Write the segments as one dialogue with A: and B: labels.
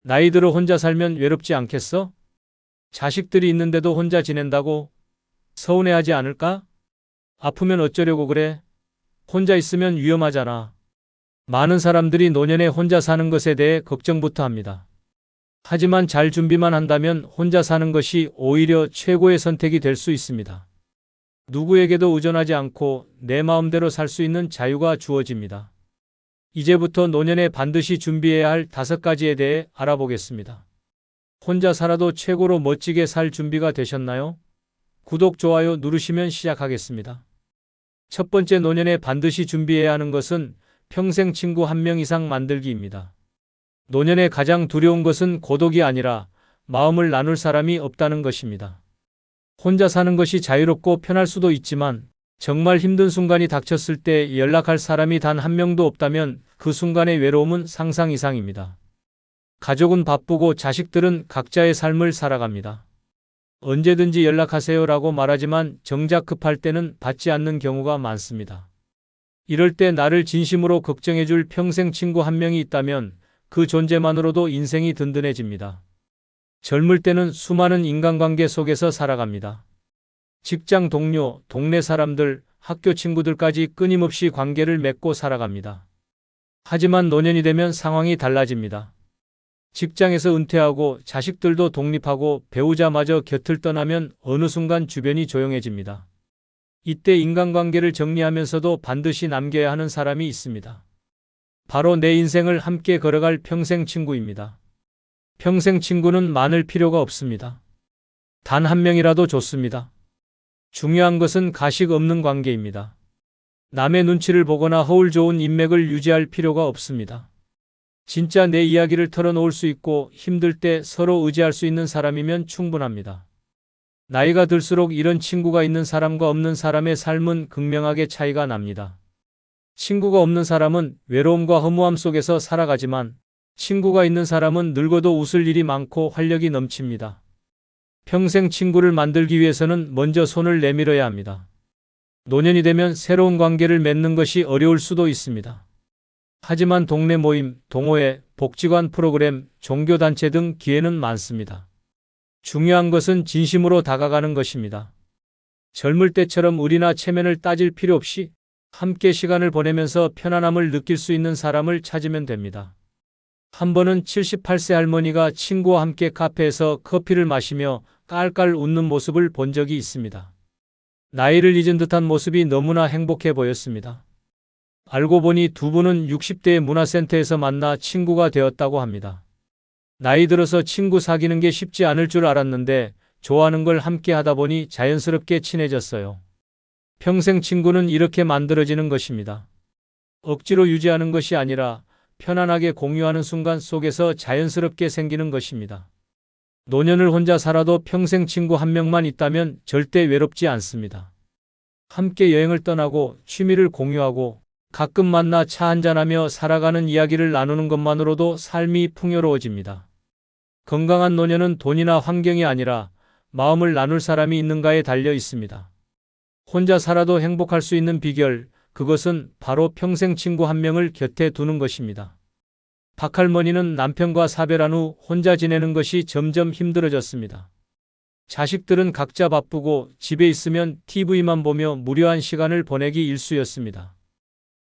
A: 나이 들어 혼자 살면 외롭지 않겠어? 자식들이 있는데도 혼자 지낸다고 서운해하지 않을까? 아프면 어쩌려고 그래? 혼자 있으면 위험하잖아. 많은 사람들이 노년에 혼자 사는 것에 대해 걱정부터 합니다. 하지만 잘 준비만 한다면 혼자 사는 것이 오히려 최고의 선택이 될 수 있습니다. 누구에게도 의존하지 않고 내 마음대로 살 수 있는 자유가 주어집니다. 이제부터 노년에 반드시 준비해야 할 5가지에 대해 알아보겠습니다. 혼자 살아도 최고로 멋지게 살 준비가 되셨나요? 구독, 좋아요 누르시면 시작하겠습니다. 첫 번째, 노년에 반드시 준비해야 하는 것은 평생 친구 1명 이상 만들기입니다. 노년에 가장 두려운 것은 고독이 아니라 마음을 나눌 사람이 없다는 것입니다. 혼자 사는 것이 자유롭고 편할 수도 있지만 정말 힘든 순간이 닥쳤을 때 연락할 사람이 단 1명도 없다면 그 순간의 외로움은 상상 이상입니다. 가족은 바쁘고 자식들은 각자의 삶을 살아갑니다. 언제든지 연락하세요라고 말하지만 정작 급할 때는 받지 않는 경우가 많습니다. 이럴 때 나를 진심으로 걱정해줄 평생 친구 1명이 있다면 그 존재만으로도 인생이 든든해집니다. 젊을 때는 수많은 인간관계 속에서 살아갑니다. 직장 동료, 동네 사람들, 학교 친구들까지 끊임없이 관계를 맺고 살아갑니다. 하지만 노년이 되면 상황이 달라집니다. 직장에서 은퇴하고 자식들도 독립하고 배우자마저 곁을 떠나면 어느 순간 주변이 조용해집니다. 이때 인간관계를 정리하면서도 반드시 남겨야 하는 사람이 있습니다. 바로 내 인생을 함께 걸어갈 평생 친구입니다. 평생 친구는 많을 필요가 없습니다. 단 1명이라도 좋습니다. 중요한 것은 가식 없는 관계입니다. 남의 눈치를 보거나 허울 좋은 인맥을 유지할 필요가 없습니다. 진짜 내 이야기를 털어놓을 수 있고 힘들 때 서로 의지할 수 있는 사람이면 충분합니다. 나이가 들수록 이런 친구가 있는 사람과 없는 사람의 삶은 극명하게 차이가 납니다. 친구가 없는 사람은 외로움과 허무함 속에서 살아가지만 친구가 있는 사람은 늙어도 웃을 일이 많고 활력이 넘칩니다. 평생 친구를 만들기 위해서는 먼저 손을 내밀어야 합니다. 노년이 되면 새로운 관계를 맺는 것이 어려울 수도 있습니다. 하지만 동네 모임, 동호회, 복지관 프로그램, 종교단체 등 기회는 많습니다. 중요한 것은 진심으로 다가가는 것입니다. 젊을 때처럼 의리나 체면을 따질 필요 없이 함께 시간을 보내면서 편안함을 느낄 수 있는 사람을 찾으면 됩니다. 한 번은 78세 할머니가 친구와 함께 카페에서 커피를 마시며 깔깔 웃는 모습을 본 적이 있습니다. 나이를 잊은 듯한 모습이 너무나 행복해 보였습니다. 알고 보니 두 분은 60대의 문화센터에서 만나 친구가 되었다고 합니다. 나이 들어서 친구 사귀는 게 쉽지 않을 줄 알았는데 좋아하는 걸 함께 하다 보니 자연스럽게 친해졌어요. 평생 친구는 이렇게 만들어지는 것입니다. 억지로 유지하는 것이 아니라 편안하게 공유하는 순간 속에서 자연스럽게 생기는 것입니다. 노년을 혼자 살아도 평생 친구 1명만 있다면 절대 외롭지 않습니다. 함께 여행을 떠나고 취미를 공유하고 가끔 만나 차 한잔하며 살아가는 이야기를 나누는 것만으로도 삶이 풍요로워집니다. 건강한 노년은 돈이나 환경이 아니라 마음을 나눌 사람이 있는가에 달려 있습니다. 혼자 살아도 행복할 수 있는 비결, 그것은 바로 평생 친구 1명을 곁에 두는 것입니다. 박할머니는 남편과 사별한 후 혼자 지내는 것이 점점 힘들어졌습니다. 자식들은 각자 바쁘고 집에 있으면 TV만 보며 무료한 시간을 보내기 일쑤였습니다.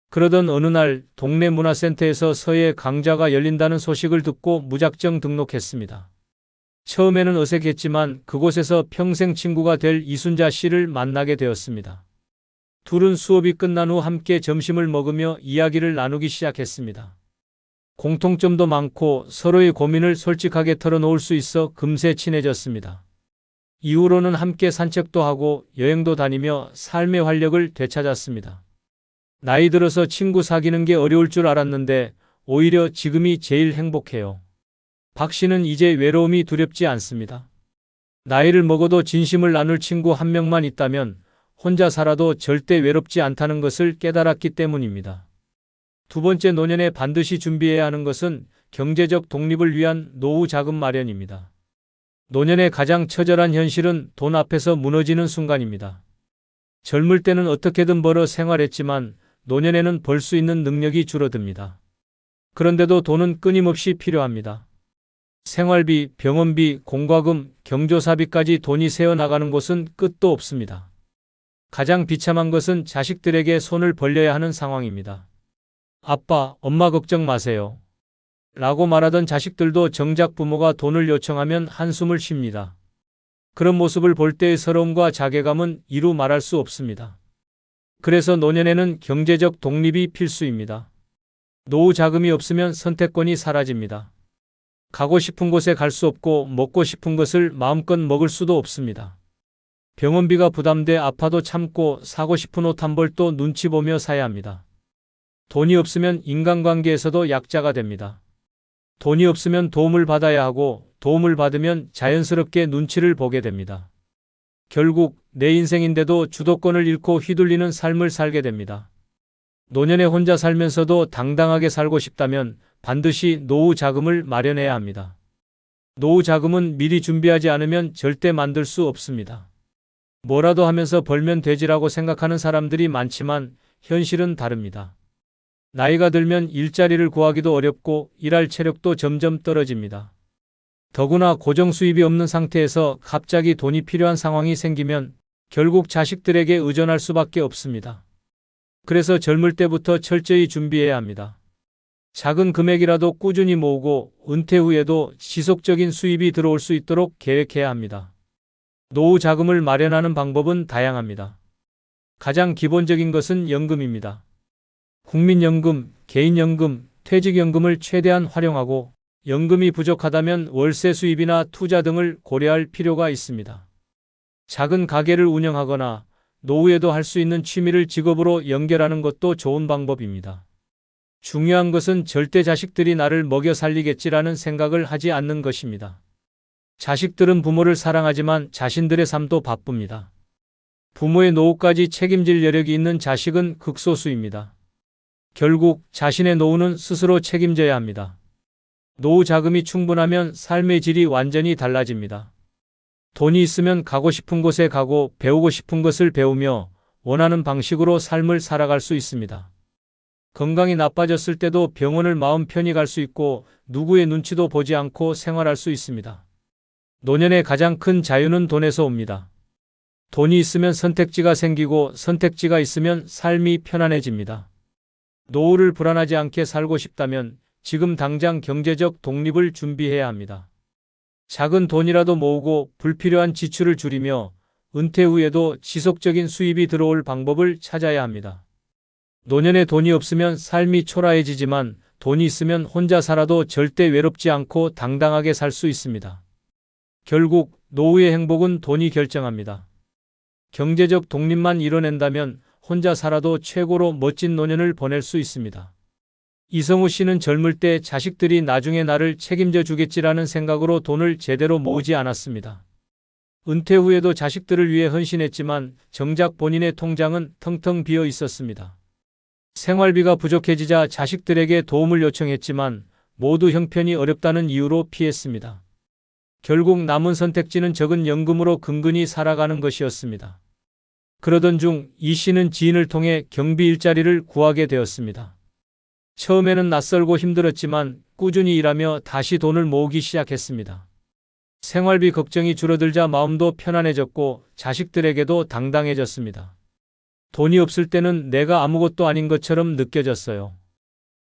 A: 그러던 어느 날 동네 문화센터에서 서예 강좌가 열린다는 소식을 듣고 무작정 등록했습니다. 처음에는 어색했지만 그곳에서 평생 친구가 될 이순자 씨를 만나게 되었습니다. 둘은 수업이 끝난 후 함께 점심을 먹으며 이야기를 나누기 시작했습니다. 공통점도 많고 서로의 고민을 솔직하게 털어놓을 수 있어 금세 친해졌습니다. 이후로는 함께 산책도 하고 여행도 다니며 삶의 활력을 되찾았습니다. 나이 들어서 친구 사귀는 게 어려울 줄 알았는데 오히려 지금이 제일 행복해요. 박 씨는 이제 외로움이 두렵지 않습니다. 나이를 먹어도 진심을 나눌 친구 1명만 있다면 혼자 살아도 절대 외롭지 않다는 것을 깨달았기 때문입니다. 두 번째, 노년에 반드시 준비해야 하는 것은 경제적 독립을 위한 노후 자금 마련입니다. 노년의 가장 처절한 현실은 돈 앞에서 무너지는 순간입니다. 젊을 때는 어떻게든 벌어 생활했지만 노년에는 벌 수 있는 능력이 줄어듭니다. 그런데도 돈은 끊임없이 필요합니다. 생활비, 병원비, 공과금, 경조사비까지 돈이 새어나가는 곳은 끝도 없습니다. 가장 비참한 것은 자식들에게 손을 벌려야 하는 상황입니다. 아빠, 엄마 걱정 마세요. 라고 말하던 자식들도 정작 부모가 돈을 요청하면 한숨을 쉽니다. 그런 모습을 볼 때의 서러움과 자괴감은 이루 말할 수 없습니다. 그래서 노년에는 경제적 독립이 필수입니다. 노후 자금이 없으면 선택권이 사라집니다. 가고 싶은 곳에 갈 수 없고 먹고 싶은 것을 마음껏 먹을 수도 없습니다. 병원비가 부담돼 아파도 참고 사고 싶은 옷 한 벌 또 눈치 보며 사야 합니다. 돈이 없으면 인간관계에서도 약자가 됩니다. 돈이 없으면 도움을 받아야 하고 도움을 받으면 자연스럽게 눈치를 보게 됩니다. 결국 내 인생인데도 주도권을 잃고 휘둘리는 삶을 살게 됩니다. 노년에 혼자 살면서도 당당하게 살고 싶다면 반드시 노후 자금을 마련해야 합니다. 노후 자금은 미리 준비하지 않으면 절대 만들 수 없습니다. 뭐라도 하면서 벌면 되지라고 생각하는 사람들이 많지만 현실은 다릅니다. 나이가 들면 일자리를 구하기도 어렵고 일할 체력도 점점 떨어집니다. 더구나 고정 수입이 없는 상태에서 갑자기 돈이 필요한 상황이 생기면 결국 자식들에게 의존할 수밖에 없습니다. 그래서 젊을 때부터 철저히 준비해야 합니다. 작은 금액이라도 꾸준히 모으고 은퇴 후에도 지속적인 수입이 들어올 수 있도록 계획해야 합니다. 노후 자금을 마련하는 방법은 다양합니다. 가장 기본적인 것은 연금입니다. 국민연금, 개인연금, 퇴직연금을 최대한 활용하고 연금이 부족하다면 월세 수입이나 투자 등을 고려할 필요가 있습니다. 작은 가게를 운영하거나 노후에도 할 수 있는 취미를 직업으로 연결하는 것도 좋은 방법입니다. 중요한 것은 절대 자식들이 나를 먹여 살리겠지라는 생각을 하지 않는 것입니다. 자식들은 부모를 사랑하지만 자신들의 삶도 바쁩니다. 부모의 노후까지 책임질 여력이 있는 자식은 극소수입니다. 결국 자신의 노후는 스스로 책임져야 합니다. 노후 자금이 충분하면 삶의 질이 완전히 달라집니다. 돈이 있으면 가고 싶은 곳에 가고 배우고 싶은 것을 배우며 원하는 방식으로 삶을 살아갈 수 있습니다. 건강이 나빠졌을 때도 병원을 마음 편히 갈 수 있고 누구의 눈치도 보지 않고 생활할 수 있습니다. 노년의 가장 큰 자유는 돈에서 옵니다. 돈이 있으면 선택지가 생기고 선택지가 있으면 삶이 편안해집니다. 노후를 불안하지 않게 살고 싶다면 지금 당장 경제적 독립을 준비해야 합니다. 작은 돈이라도 모으고 불필요한 지출을 줄이며 은퇴 후에도 지속적인 수입이 들어올 방법을 찾아야 합니다. 노년에 돈이 없으면 삶이 초라해지지만 돈이 있으면 혼자 살아도 절대 외롭지 않고 당당하게 살 수 있습니다. 결국 노후의 행복은 돈이 결정합니다. 경제적 독립만 이뤄낸다면 혼자 살아도 최고로 멋진 노년을 보낼 수 있습니다. 이성우 씨는 젊을 때 자식들이 나중에 나를 책임져 주겠지라는 생각으로 돈을 제대로 모으지 않았습니다. 은퇴 후에도 자식들을 위해 헌신했지만 정작 본인의 통장은 텅텅 비어 있었습니다. 생활비가 부족해지자 자식들에게 도움을 요청했지만 모두 형편이 어렵다는 이유로 피했습니다. 결국 남은 선택지는 적은 연금으로 근근히 살아가는 것이었습니다. 그러던 중 이 씨는 지인을 통해 경비 일자리를 구하게 되었습니다. 처음에는 낯설고 힘들었지만 꾸준히 일하며 다시 돈을 모으기 시작했습니다. 생활비 걱정이 줄어들자 마음도 편안해졌고 자식들에게도 당당해졌습니다. 돈이 없을 때는 내가 아무것도 아닌 것처럼 느껴졌어요.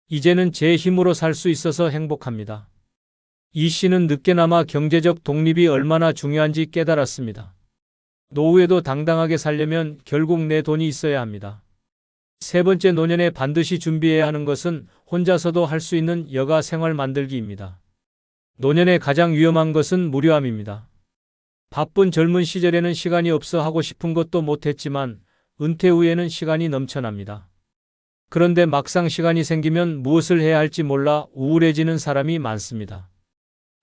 A: 이제는 제 힘으로 살 수 있어서 행복합니다. 이 씨는 늦게나마 경제적 독립이 얼마나 중요한지 깨달았습니다. 노후에도 당당하게 살려면 결국 내 돈이 있어야 합니다. 세 번째 노년에 반드시 준비해야 하는 것은 혼자서도 할 수 있는 여가 생활 만들기입니다. 노년에 가장 위험한 것은 무료함입니다. 바쁜 젊은 시절에는 시간이 없어 하고 싶은 것도 못했지만 은퇴 후에는 시간이 넘쳐납니다. 그런데 막상 시간이 생기면 무엇을 해야 할지 몰라 우울해지는 사람이 많습니다.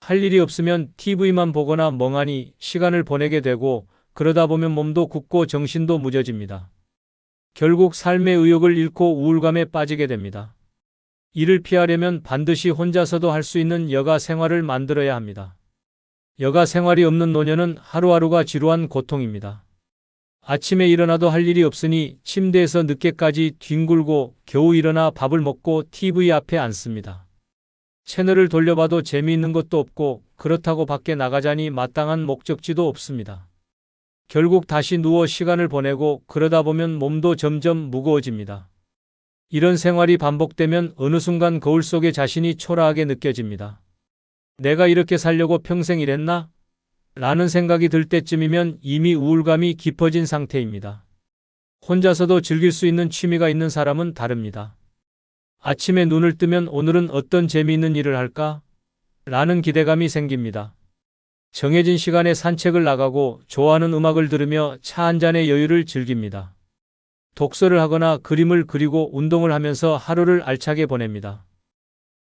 A: 할 일이 없으면 TV만 보거나 멍하니 시간을 보내게 되고 그러다 보면 몸도 굳고 정신도 무뎌집니다. 결국 삶의 의욕을 잃고 우울감에 빠지게 됩니다. 이를 피하려면 반드시 혼자서도 할 수 있는 여가 생활을 만들어야 합니다. 여가 생활이 없는 노년은 하루하루가 지루한 고통입니다. 아침에 일어나도 할 일이 없으니 침대에서 늦게까지 뒹굴고 겨우 일어나 밥을 먹고 TV 앞에 앉습니다. 채널을 돌려봐도 재미있는 것도 없고 그렇다고 밖에 나가자니 마땅한 목적지도 없습니다. 결국 다시 누워 시간을 보내고 그러다 보면 몸도 점점 무거워집니다. 이런 생활이 반복되면 어느 순간 거울 속에 자신이 초라하게 느껴집니다. 내가 이렇게 살려고 평생 일했나? 라는 생각이 들 때쯤이면 이미 우울감이 깊어진 상태입니다. 혼자서도 즐길 수 있는 취미가 있는 사람은 다릅니다. 아침에 눈을 뜨면 오늘은 어떤 재미있는 일을 할까? 라는 기대감이 생깁니다. 정해진 시간에 산책을 나가고 좋아하는 음악을 들으며 차 한 잔의 여유를 즐깁니다. 독서를 하거나 그림을 그리고 운동을 하면서 하루를 알차게 보냅니다.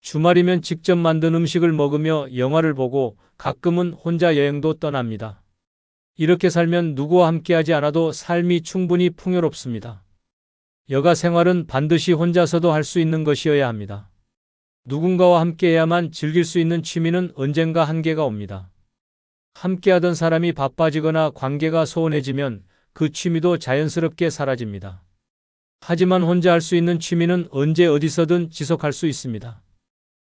A: 주말이면 직접 만든 음식을 먹으며 영화를 보고 가끔은 혼자 여행도 떠납니다. 이렇게 살면 누구와 함께하지 않아도 삶이 충분히 풍요롭습니다. 여가 생활은 반드시 혼자서도 할 수 있는 것이어야 합니다. 누군가와 함께해야만 즐길 수 있는 취미는 언젠가 한계가 옵니다. 함께하던 사람이 바빠지거나 관계가 소원해지면 그 취미도 자연스럽게 사라집니다. 하지만 혼자 할 수 있는 취미는 언제 어디서든 지속할 수 있습니다.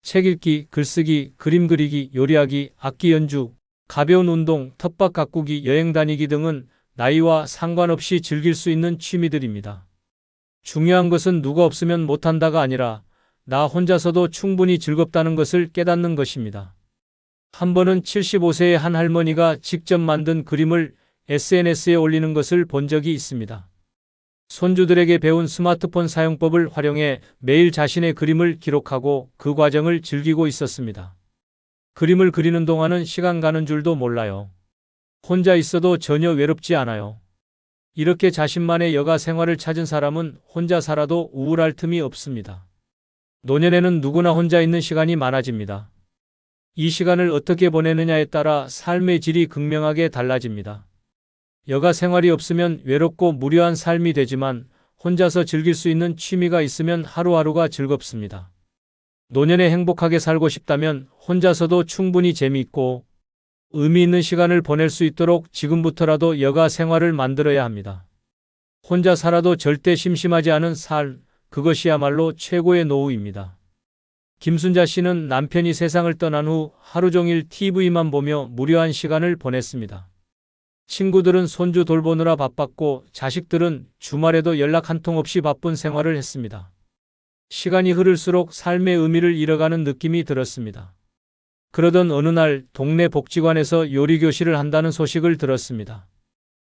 A: 책 읽기, 글쓰기, 그림 그리기, 요리하기, 악기 연주, 가벼운 운동, 텃밭 가꾸기, 여행 다니기 등은 나이와 상관없이 즐길 수 있는 취미들입니다. 중요한 것은 누가 없으면 못한다가 아니라 나 혼자서도 충분히 즐겁다는 것을 깨닫는 것입니다. 한 번은 75세의 한 할머니가 직접 만든 그림을 SNS에 올리는 것을 본 적이 있습니다. 손주들에게 배운 스마트폰 사용법을 활용해 매일 자신의 그림을 기록하고 그 과정을 즐기고 있었습니다. 그림을 그리는 동안은 시간 가는 줄도 몰라요. 혼자 있어도 전혀 외롭지 않아요. 이렇게 자신만의 여가 생활을 찾은 사람은 혼자 살아도 우울할 틈이 없습니다. 노년에는 누구나 혼자 있는 시간이 많아집니다. 이 시간을 어떻게 보내느냐에 따라 삶의 질이 극명하게 달라집니다. 여가 생활이 없으면 외롭고 무료한 삶이 되지만 혼자서 즐길 수 있는 취미가 있으면 하루하루가 즐겁습니다. 노년에 행복하게 살고 싶다면 혼자서도 충분히 재미있고 의미 있는 시간을 보낼 수 있도록 지금부터라도 여가 생활을 만들어야 합니다. 혼자 살아도 절대 심심하지 않은 삶, 그것이야말로 최고의 노후입니다. 김순자 씨는 남편이 세상을 떠난 후 하루 종일 TV만 보며 무료한 시간을 보냈습니다. 친구들은 손주 돌보느라 바빴고 자식들은 주말에도 연락 한 통 없이 바쁜 생활을 했습니다. 시간이 흐를수록 삶의 의미를 잃어가는 느낌이 들었습니다. 그러던 어느 날 동네 복지관에서 요리교실을 한다는 소식을 들었습니다.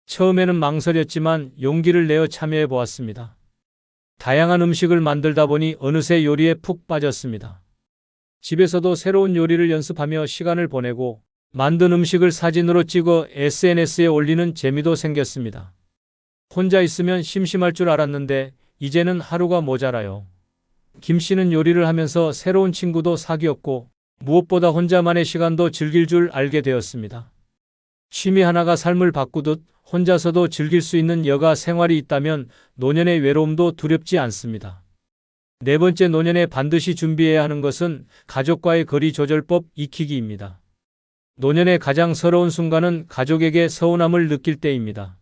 A: 처음에는 망설였지만 용기를 내어 참여해 보았습니다. 다양한 음식을 만들다 보니 어느새 요리에 푹 빠졌습니다. 집에서도 새로운 요리를 연습하며 시간을 보내고 만든 음식을 사진으로 찍어 SNS에 올리는 재미도 생겼습니다. 혼자 있으면 심심할 줄 알았는데 이제는 하루가 모자라요. 김 씨는 요리를 하면서 새로운 친구도 사귀었고 무엇보다 혼자만의 시간도 즐길 줄 알게 되었습니다. 취미 하나가 삶을 바꾸듯 혼자서도 즐길 수 있는 여가 생활이 있다면 노년의 외로움도 두렵지 않습니다. 네 번째, 노년에 반드시 준비해야 하는 것은 가족과의 거리 조절법 익히기입니다. 노년의 가장 서러운 순간은 가족에게 서운함을 느낄 때입니다.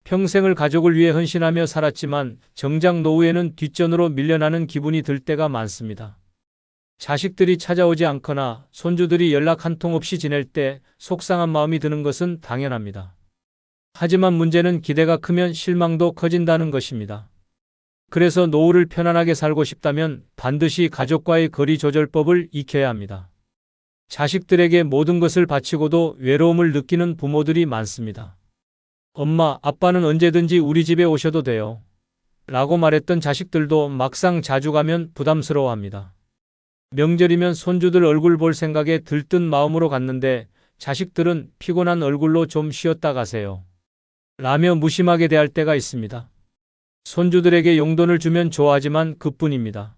A: 평생을 가족을 위해 헌신하며 살았지만 정작 노후에는 뒷전으로 밀려나는 기분이 들 때가 많습니다. 자식들이 찾아오지 않거나 손주들이 연락 한 통 없이 지낼 때 속상한 마음이 드는 것은 당연합니다. 하지만 문제는 기대가 크면 실망도 커진다는 것입니다. 그래서 노후를 편안하게 살고 싶다면 반드시 가족과의 거리 조절법을 익혀야 합니다. 자식들에게 모든 것을 바치고도 외로움을 느끼는 부모들이 많습니다. 엄마, 아빠는 언제든지 우리 집에 오셔도 돼요. 라고 말했던 자식들도 막상 자주 가면 부담스러워합니다. 명절이면 손주들 얼굴 볼 생각에 들뜬 마음으로 갔는데 자식들은 피곤한 얼굴로 좀 쉬었다 가세요. 라며 무심하게 대할 때가 있습니다. 손주들에게 용돈을 주면 좋아하지만 그뿐입니다.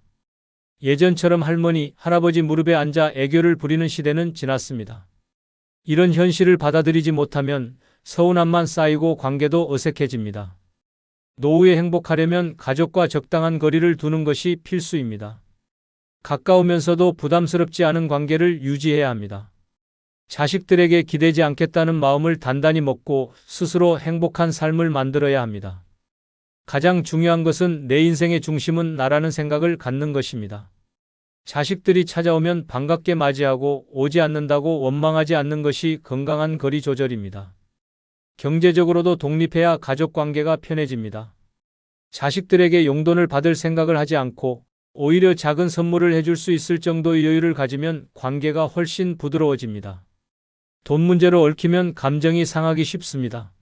A: 예전처럼 할머니, 할아버지 무릎에 앉아 애교를 부리는 시대는 지났습니다. 이런 현실을 받아들이지 못하면 서운함만 쌓이고 관계도 어색해집니다. 노후에 행복하려면 가족과 적당한 거리를 두는 것이 필수입니다. 가까우면서도 부담스럽지 않은 관계를 유지해야 합니다. 자식들에게 기대지 않겠다는 마음을 단단히 먹고 스스로 행복한 삶을 만들어야 합니다. 가장 중요한 것은 내 인생의 중심은 나라는 생각을 갖는 것입니다. 자식들이 찾아오면 반갑게 맞이하고 오지 않는다고 원망하지 않는 것이 건강한 거리 조절입니다. 경제적으로도 독립해야 가족 관계가 편해집니다. 자식들에게 용돈을 받을 생각을 하지 않고 오히려 작은 선물을 해줄 수 있을 정도의 여유를 가지면 관계가 훨씬 부드러워집니다. 돈 문제로 얽히면 감정이 상하기 쉽습니다.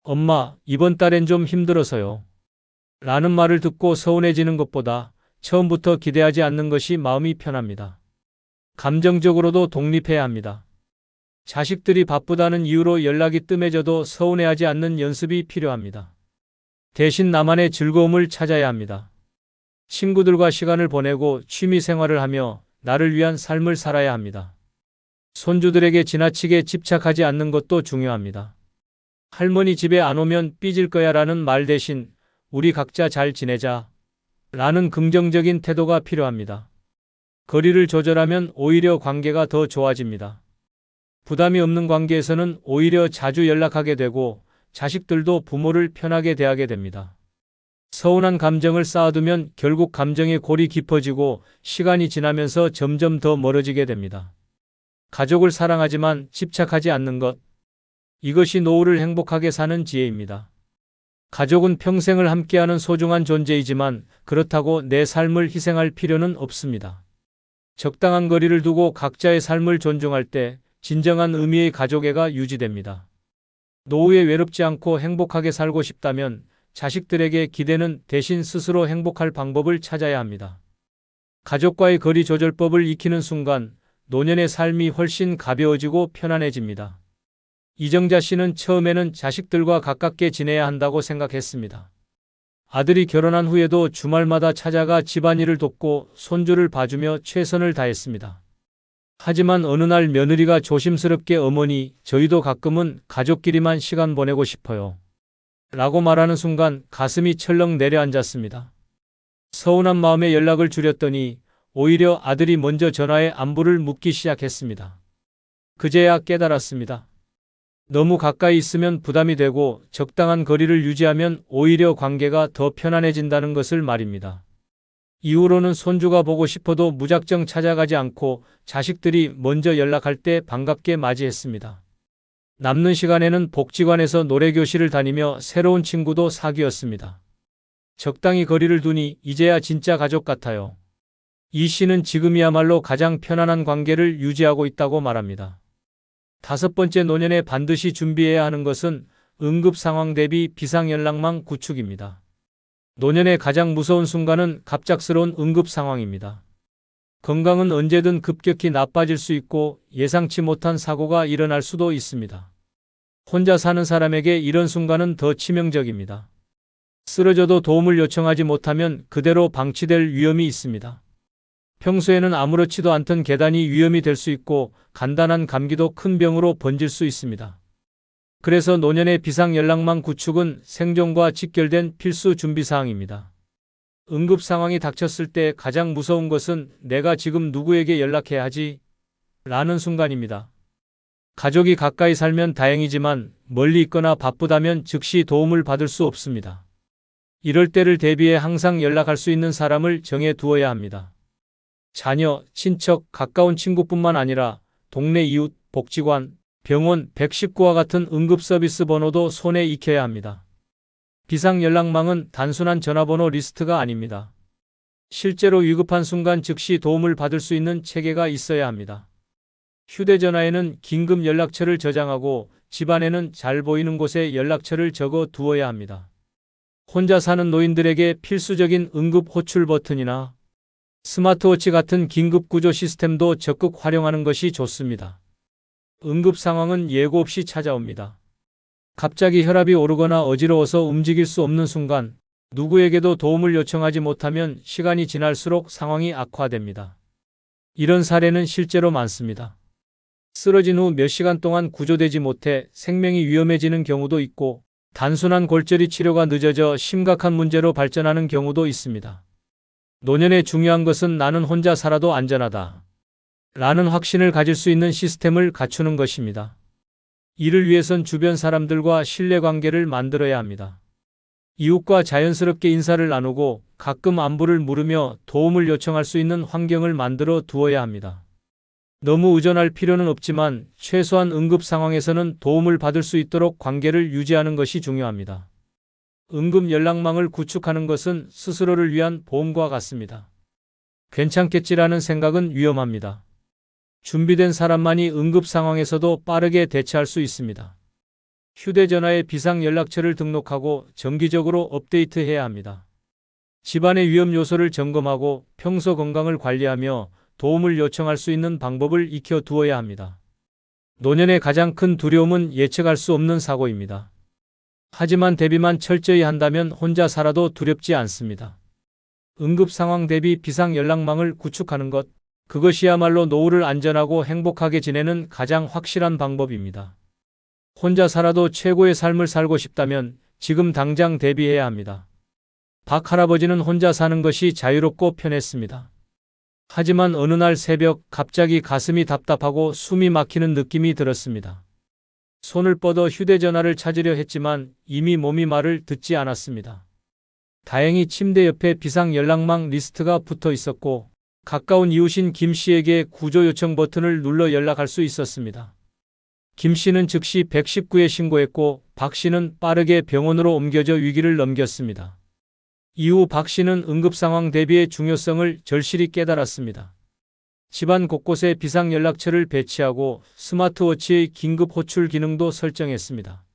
A: 엄마, 이번 달엔 좀 힘들어서요. 라는 말을 듣고 서운해지는 것보다 처음부터 기대하지 않는 것이 마음이 편합니다. 감정적으로도 독립해야 합니다. 자식들이 바쁘다는 이유로 연락이 뜸해져도 서운해하지 않는 연습이 필요합니다. 대신 나만의 즐거움을 찾아야 합니다. 친구들과 시간을 보내고 취미 생활을 하며 나를 위한 삶을 살아야 합니다. 손주들에게 지나치게 집착하지 않는 것도 중요합니다. 할머니 집에 안 오면 삐질 거야 라는 말 대신 우리 각자 잘 지내자 라는 긍정적인 태도가 필요합니다. 거리를 조절하면 오히려 관계가 더 좋아집니다. 부담이 없는 관계에서는 오히려 자주 연락하게 되고 자식들도 부모를 편하게 대하게 됩니다. 서운한 감정을 쌓아두면 결국 감정의 골이 깊어지고 시간이 지나면서 점점 더 멀어지게 됩니다. 가족을 사랑하지만 집착하지 않는 것. 이것이 노후를 행복하게 사는 지혜입니다. 가족은 평생을 함께하는 소중한 존재이지만 그렇다고 내 삶을 희생할 필요는 없습니다. 적당한 거리를 두고 각자의 삶을 존중할 때 진정한 의미의 가족애가 유지됩니다. 노후에 외롭지 않고 행복하게 살고 싶다면 자식들에게 기대는 대신 스스로 행복할 방법을 찾아야 합니다. 가족과의 거리 조절법을 익히는 순간 노년의 삶이 훨씬 가벼워지고 편안해집니다. 이정자 씨는 처음에는 자식들과 가깝게 지내야 한다고 생각했습니다. 아들이 결혼한 후에도 주말마다 찾아가 집안일을 돕고 손주를 봐주며 최선을 다했습니다. 하지만 어느 날 며느리가 조심스럽게 어머니, 저희도 가끔은 가족끼리만 시간 보내고 싶어요. 라고 말하는 순간 가슴이 철렁 내려앉았습니다. 서운한 마음에 연락을 줄였더니 오히려 아들이 먼저 전화해 안부를 묻기 시작했습니다. 그제야 깨달았습니다. 너무 가까이 있으면 부담이 되고 적당한 거리를 유지하면 오히려 관계가 더 편안해진다는 것을 말입니다. 이후로는 손주가 보고 싶어도 무작정 찾아가지 않고 자식들이 먼저 연락할 때 반갑게 맞이했습니다. 남는 시간에는 복지관에서 노래교실을 다니며 새로운 친구도 사귀었습니다. 적당히 거리를 두니 이제야 진짜 가족 같아요. 이 씨는 지금이야말로 가장 편안한 관계를 유지하고 있다고 말합니다. 5번째 노년에 반드시 준비해야 하는 것은 응급 상황 대비 비상연락망 구축입니다. 노년의 가장 무서운 순간은 갑작스러운 응급 상황입니다. 건강은 언제든 급격히 나빠질 수 있고 예상치 못한 사고가 일어날 수도 있습니다. 혼자 사는 사람에게 이런 순간은 더 치명적입니다. 쓰러져도 도움을 요청하지 못하면 그대로 방치될 위험이 있습니다. 평소에는 아무렇지도 않던 계단이 위험이 될 수 있고 간단한 감기도 큰 병으로 번질 수 있습니다. 그래서 노년의 비상연락망 구축은 생존과 직결된 필수 준비사항입니다. 응급 상황이 닥쳤을 때 가장 무서운 것은 내가 지금 누구에게 연락해야 하지? 라는 순간입니다. 가족이 가까이 살면 다행이지만 멀리 있거나 바쁘다면 즉시 도움을 받을 수 없습니다. 이럴 때를 대비해 항상 연락할 수 있는 사람을 정해 두어야 합니다. 자녀, 친척, 가까운 친구뿐만 아니라 동네 이웃, 복지관, 병원, 119와 같은 응급서비스 번호도 손에 익혀야 합니다. 비상연락망은 단순한 전화번호 리스트가 아닙니다. 실제로 위급한 순간 즉시 도움을 받을 수 있는 체계가 있어야 합니다. 휴대전화에는 긴급 연락처를 저장하고 집안에는 잘 보이는 곳에 연락처를 적어 두어야 합니다. 혼자 사는 노인들에게 필수적인 응급 호출 버튼이나 스마트워치 같은 긴급 구조 시스템도 적극 활용하는 것이 좋습니다. 응급 상황은 예고 없이 찾아옵니다. 갑자기 혈압이 오르거나 어지러워서 움직일 수 없는 순간 누구에게도 도움을 요청하지 못하면 시간이 지날수록 상황이 악화됩니다. 이런 사례는 실제로 많습니다. 쓰러진 후 몇 시간 동안 구조되지 못해 생명이 위험해지는 경우도 있고 단순한 골절이 치료가 늦어져 심각한 문제로 발전하는 경우도 있습니다. 노년에 중요한 것은 나는 혼자 살아도 안전하다. 라는 확신을 가질 수 있는 시스템을 갖추는 것입니다. 이를 위해선 주변 사람들과 신뢰관계를 만들어야 합니다. 이웃과 자연스럽게 인사를 나누고 가끔 안부를 물으며 도움을 요청할 수 있는 환경을 만들어 두어야 합니다. 너무 의존할 필요는 없지만 최소한 응급 상황에서는 도움을 받을 수 있도록 관계를 유지하는 것이 중요합니다. 응급 연락망을 구축하는 것은 스스로를 위한 보험과 같습니다. 괜찮겠지라는 생각은 위험합니다. 준비된 사람만이 응급 상황에서도 빠르게 대처할 수 있습니다. 휴대전화에 비상연락처를 등록하고 정기적으로 업데이트해야 합니다. 집안의 위험 요소를 점검하고 평소 건강을 관리하며 도움을 요청할 수 있는 방법을 익혀 두어야 합니다. 노년의 가장 큰 두려움은 예측할 수 없는 사고입니다. 하지만 대비만 철저히 한다면 혼자 살아도 두렵지 않습니다. 응급 상황 대비 비상 연락망을 구축하는 것, 그것이야말로 노후를 안전하고 행복하게 지내는 가장 확실한 방법입니다. 혼자 살아도 최고의 삶을 살고 싶다면 지금 당장 대비해야 합니다. 박 할아버지는 혼자 사는 것이 자유롭고 편했습니다. 하지만 어느 날 새벽 갑자기 가슴이 답답하고 숨이 막히는 느낌이 들었습니다. 손을 뻗어 휴대전화를 찾으려 했지만 이미 몸이 말을 듣지 않았습니다. 다행히 침대 옆에 비상연락망 리스트가 붙어 있었고 가까운 이웃인 김 씨에게 구조 요청 버튼을 눌러 연락할 수 있었습니다. 김 씨는 즉시 119에 신고했고 박 씨는 빠르게 병원으로 옮겨져 위기를 넘겼습니다. 이후 박 씨는 응급 상황 대비의 중요성을 절실히 깨달았습니다. 집안 곳곳에 비상연락처를 배치하고 스마트워치의 긴급 호출 기능도 설정했습니다.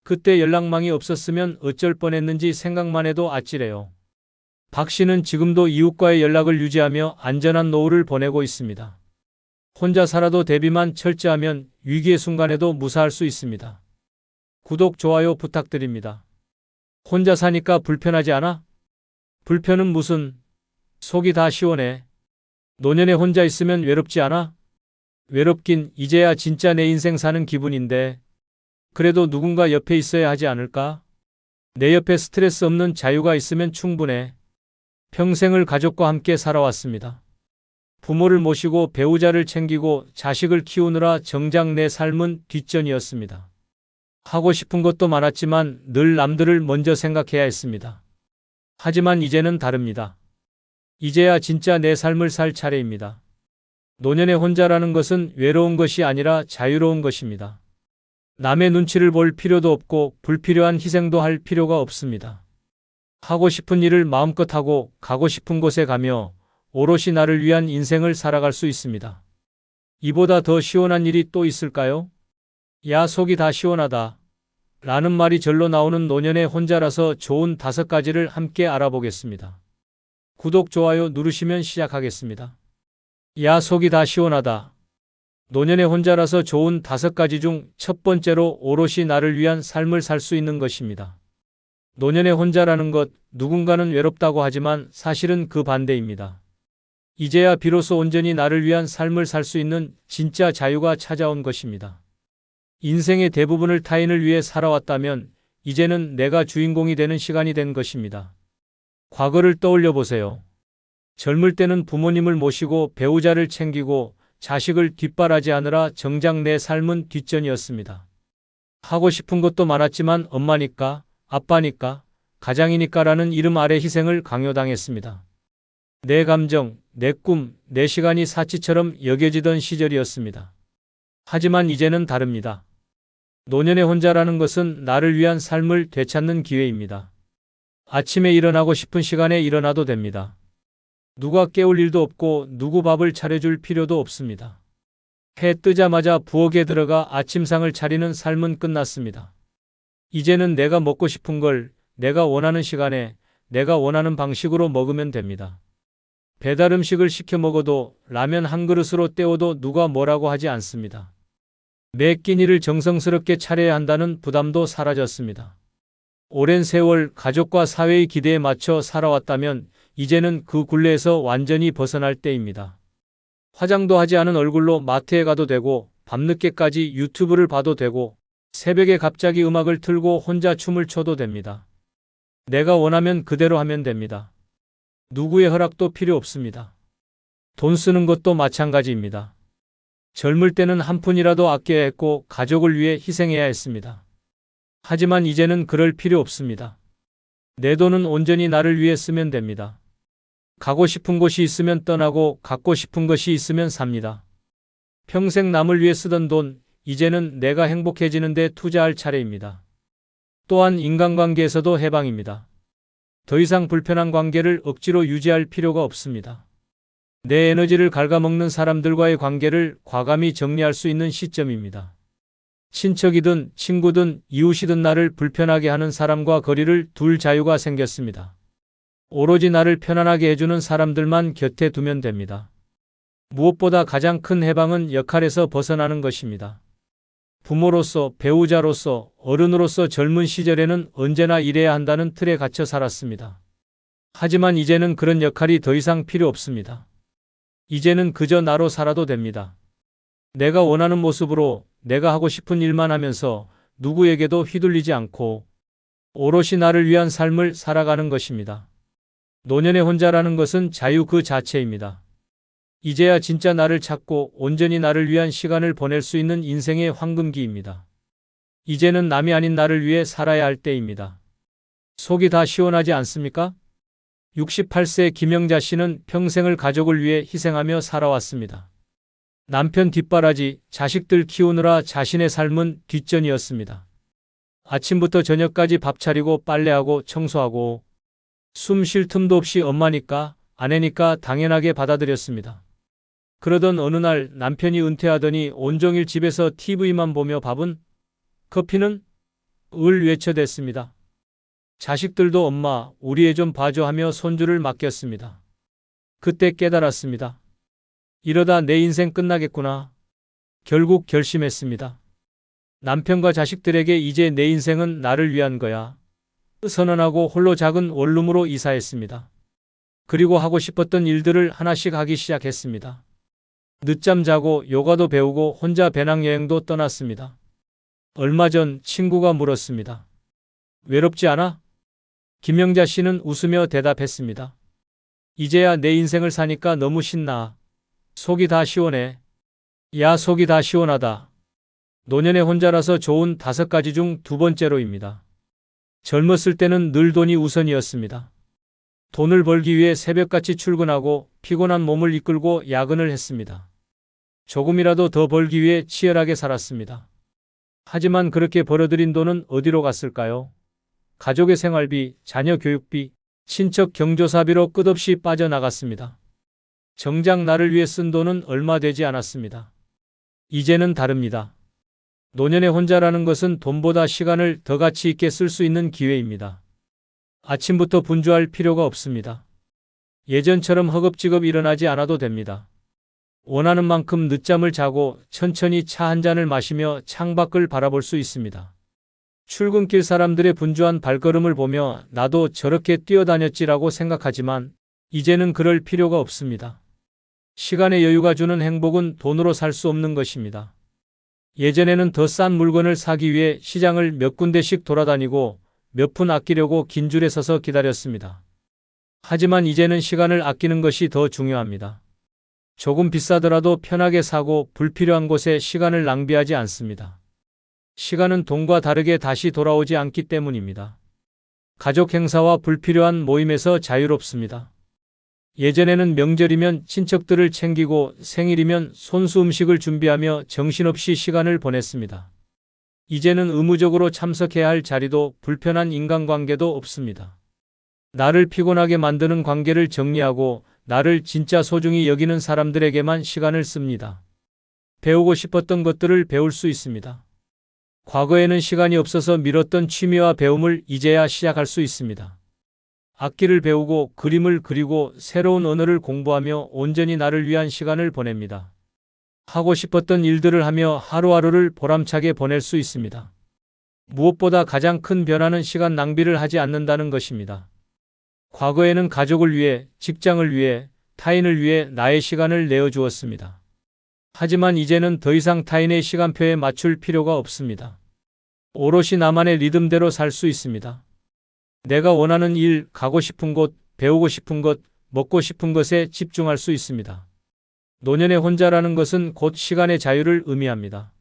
A: 그때 연락망이 없었으면 어쩔 뻔했는지 생각만 해도 아찔해요. 박 씨는 지금도 이웃과의 연락을 유지하며 안전한 노후를 보내고 있습니다. 혼자 살아도 대비만 철저하면 위기의 순간에도 무사할 수 있습니다. 구독, 좋아요 부탁드립니다. 혼자 사니까 불편하지 않아? 불편은 무슨? 속이 다 시원해. 노년에 혼자 있으면 외롭지 않아? 외롭긴 이제야 진짜 내 인생 사는 기분인데. 그래도 누군가 옆에 있어야 하지 않을까? 내 옆에 스트레스 없는 자유가 있으면 충분해. 평생을 가족과 함께 살아왔습니다. 부모를 모시고 배우자를 챙기고 자식을 키우느라 정작 내 삶은 뒷전이었습니다. 하고 싶은 것도 많았지만 늘 남들을 먼저 생각해야 했습니다. 하지만 이제는 다릅니다. 이제야 진짜 내 삶을 살 차례입니다. 노년에 혼자라는 것은 외로운 것이 아니라 자유로운 것입니다. 남의 눈치를 볼 필요도 없고 불필요한 희생도 할 필요가 없습니다. 하고 싶은 일을 마음껏 하고 가고 싶은 곳에 가며 오롯이 나를 위한 인생을 살아갈 수 있습니다. 이보다 더 시원한 일이 또 있을까요? 야, 속이 다 시원하다. 라는 말이 절로 나오는 노년의 혼자라서 좋은 5가지를 함께 알아보겠습니다. 구독, 좋아요 누르시면 시작하겠습니다. 야, 속이 다 시원하다. 노년의 혼자라서 좋은 5가지 중 첫 번째로 오롯이 나를 위한 삶을 살 수 있는 것입니다. 노년의 혼자라는 것, 누군가는 외롭다고 하지만 사실은 그 반대입니다. 이제야 비로소 온전히 나를 위한 삶을 살 수 있는 진짜 자유가 찾아온 것입니다. 인생의 대부분을 타인을 위해 살아왔다면 이제는 내가 주인공이 되는 시간이 된 것입니다. 과거를 떠올려 보세요. 젊을 때는 부모님을 모시고 배우자를 챙기고 자식을 뒷바라지하느라 정작 내 삶은 뒷전이었습니다. 하고 싶은 것도 많았지만 엄마니까, 아빠니까, 가장이니까라는 이름 아래 희생을 강요당했습니다. 내 감정, 내 꿈, 내 시간이 사치처럼 여겨지던 시절이었습니다. 하지만 이제는 다릅니다. 노년의 혼자라는 것은 나를 위한 삶을 되찾는 기회입니다. 아침에 일어나고 싶은 시간에 일어나도 됩니다. 누가 깨울 일도 없고 누구 밥을 차려줄 필요도 없습니다. 해 뜨자마자 부엌에 들어가 아침상을 차리는 삶은 끝났습니다. 이제는 내가 먹고 싶은 걸 내가 원하는 시간에 내가 원하는 방식으로 먹으면 됩니다. 배달 음식을 시켜 먹어도 라면 한 그릇으로 때워도 누가 뭐라고 하지 않습니다. 매 끼니를 정성스럽게 차려야 한다는 부담도 사라졌습니다. 오랜 세월 가족과 사회의 기대에 맞춰 살아왔다면 이제는 그 굴레에서 완전히 벗어날 때입니다. 화장도 하지 않은 얼굴로 마트에 가도 되고 밤늦게까지 유튜브를 봐도 되고 새벽에 갑자기 음악을 틀고 혼자 춤을 춰도 됩니다. 내가 원하면 그대로 하면 됩니다. 누구의 허락도 필요 없습니다. 돈 쓰는 것도 마찬가지입니다. 젊을 때는 한 푼이라도 아껴야 했고 가족을 위해 희생해야 했습니다. 하지만 이제는 그럴 필요 없습니다. 내 돈은 온전히 나를 위해 쓰면 됩니다. 가고 싶은 곳이 있으면 떠나고 갖고 싶은 것이 있으면 삽니다. 평생 남을 위해 쓰던 돈, 이제는 내가 행복해지는 데 투자할 차례입니다. 또한 인간관계에서도 해방입니다. 더 이상 불편한 관계를 억지로 유지할 필요가 없습니다. 내 에너지를 갉아먹는 사람들과의 관계를 과감히 정리할 수 있는 시점입니다. 친척이든 친구든 이웃이든 나를 불편하게 하는 사람과 거리를 둘 자유가 생겼습니다. 오로지 나를 편안하게 해주는 사람들만 곁에 두면 됩니다. 무엇보다 가장 큰 해방은 역할에서 벗어나는 것입니다. 부모로서, 배우자로서, 어른으로서 젊은 시절에는 언제나 일해야 한다는 틀에 갇혀 살았습니다. 하지만 이제는 그런 역할이 더 이상 필요 없습니다. 이제는 그저 나로 살아도 됩니다. 내가 원하는 모습으로 내가 하고 싶은 일만 하면서 누구에게도 휘둘리지 않고 오롯이 나를 위한 삶을 살아가는 것입니다. 노년의 혼자라는 것은 자유 그 자체입니다. 이제야 진짜 나를 찾고 온전히 나를 위한 시간을 보낼 수 있는 인생의 황금기입니다. 이제는 남이 아닌 나를 위해 살아야 할 때입니다. 속이 다 시원하지 않습니까? 68세 김영자 씨는 평생을 가족을 위해 희생하며 살아왔습니다. 남편 뒷바라지, 자식들 키우느라 자신의 삶은 뒷전이었습니다. 아침부터 저녁까지 밥 차리고 빨래하고 청소하고 숨 쉴 틈도 없이 엄마니까 아내니까 당연하게 받아들였습니다. 그러던 어느 날 남편이 은퇴하더니 온종일 집에서 TV만 보며 밥은? 커피는? 을 외쳐댔습니다. 자식들도 엄마, 우리 애 좀 봐줘 하며 손주를 맡겼습니다. 그때 깨달았습니다. 이러다 내 인생 끝나겠구나. 결국 결심했습니다. 남편과 자식들에게 이제 내 인생은 나를 위한 거야. 선언하고 홀로 작은 원룸으로 이사했습니다. 그리고 하고 싶었던 일들을 하나씩 하기 시작했습니다. 늦잠 자고 요가도 배우고 혼자 배낭여행도 떠났습니다. 얼마 전 친구가 물었습니다. 외롭지 않아? 김영자 씨는 웃으며 대답했습니다. 이제야 내 인생을 사니까 너무 신나. 속이 다 시원해. 야, 속이 다 시원하다. 노년의 혼자라서 좋은 5가지 중 2번째로입니다. 젊었을 때는 늘 돈이 우선이었습니다. 돈을 벌기 위해 새벽같이 출근하고 피곤한 몸을 이끌고 야근을 했습니다. 조금이라도 더 벌기 위해 치열하게 살았습니다. 하지만 그렇게 벌어들인 돈은 어디로 갔을까요? 가족의 생활비, 자녀 교육비, 친척 경조사비로 끝없이 빠져나갔습니다. 정작 나를 위해 쓴 돈은 얼마 되지 않았습니다. 이제는 다릅니다. 노년의 혼자라는 것은 돈보다 시간을 더 가치 있게 쓸 수 있는 기회입니다. 아침부터 분주할 필요가 없습니다. 예전처럼 허겁지겁 일어나지 않아도 됩니다. 원하는 만큼 늦잠을 자고 천천히 차 한 잔을 마시며 창밖을 바라볼 수 있습니다. 출근길 사람들의 분주한 발걸음을 보며 나도 저렇게 뛰어다녔지라고 생각하지만 이제는 그럴 필요가 없습니다. 시간의 여유가 주는 행복은 돈으로 살 수 없는 것입니다. 예전에는 더 싼 물건을 사기 위해 시장을 몇 군데씩 돌아다니고 몇 푼 아끼려고 긴 줄에 서서 기다렸습니다. 하지만 이제는 시간을 아끼는 것이 더 중요합니다. 조금 비싸더라도 편하게 사고 불필요한 곳에 시간을 낭비하지 않습니다. 시간은 돈과 다르게 다시 돌아오지 않기 때문입니다. 가족 행사와 불필요한 모임에서 자유롭습니다. 예전에는 명절이면 친척들을 챙기고 생일이면 손수 음식을 준비하며 정신없이 시간을 보냈습니다. 이제는 의무적으로 참석해야 할 자리도 불편한 인간관계도 없습니다. 나를 피곤하게 만드는 관계를 정리하고 나를 진짜 소중히 여기는 사람들에게만 시간을 씁니다. 배우고 싶었던 것들을 배울 수 있습니다. 과거에는 시간이 없어서 미뤘던 취미와 배움을 이제야 시작할 수 있습니다. 악기를 배우고 그림을 그리고 새로운 언어를 공부하며 온전히 나를 위한 시간을 보냅니다. 하고 싶었던 일들을 하며 하루하루를 보람차게 보낼 수 있습니다. 무엇보다 가장 큰 변화는 시간 낭비를 하지 않는다는 것입니다. 과거에는 가족을 위해, 직장을 위해, 타인을 위해 나의 시간을 내어주었습니다. 하지만 이제는 더 이상 타인의 시간표에 맞출 필요가 없습니다. 오롯이 나만의 리듬대로 살 수 있습니다. 내가 원하는 일, 가고 싶은 곳, 배우고 싶은 것, 먹고 싶은 것에 집중할 수 있습니다. 노년의 혼자라는 것은 곧 시간의 자유를 의미합니다.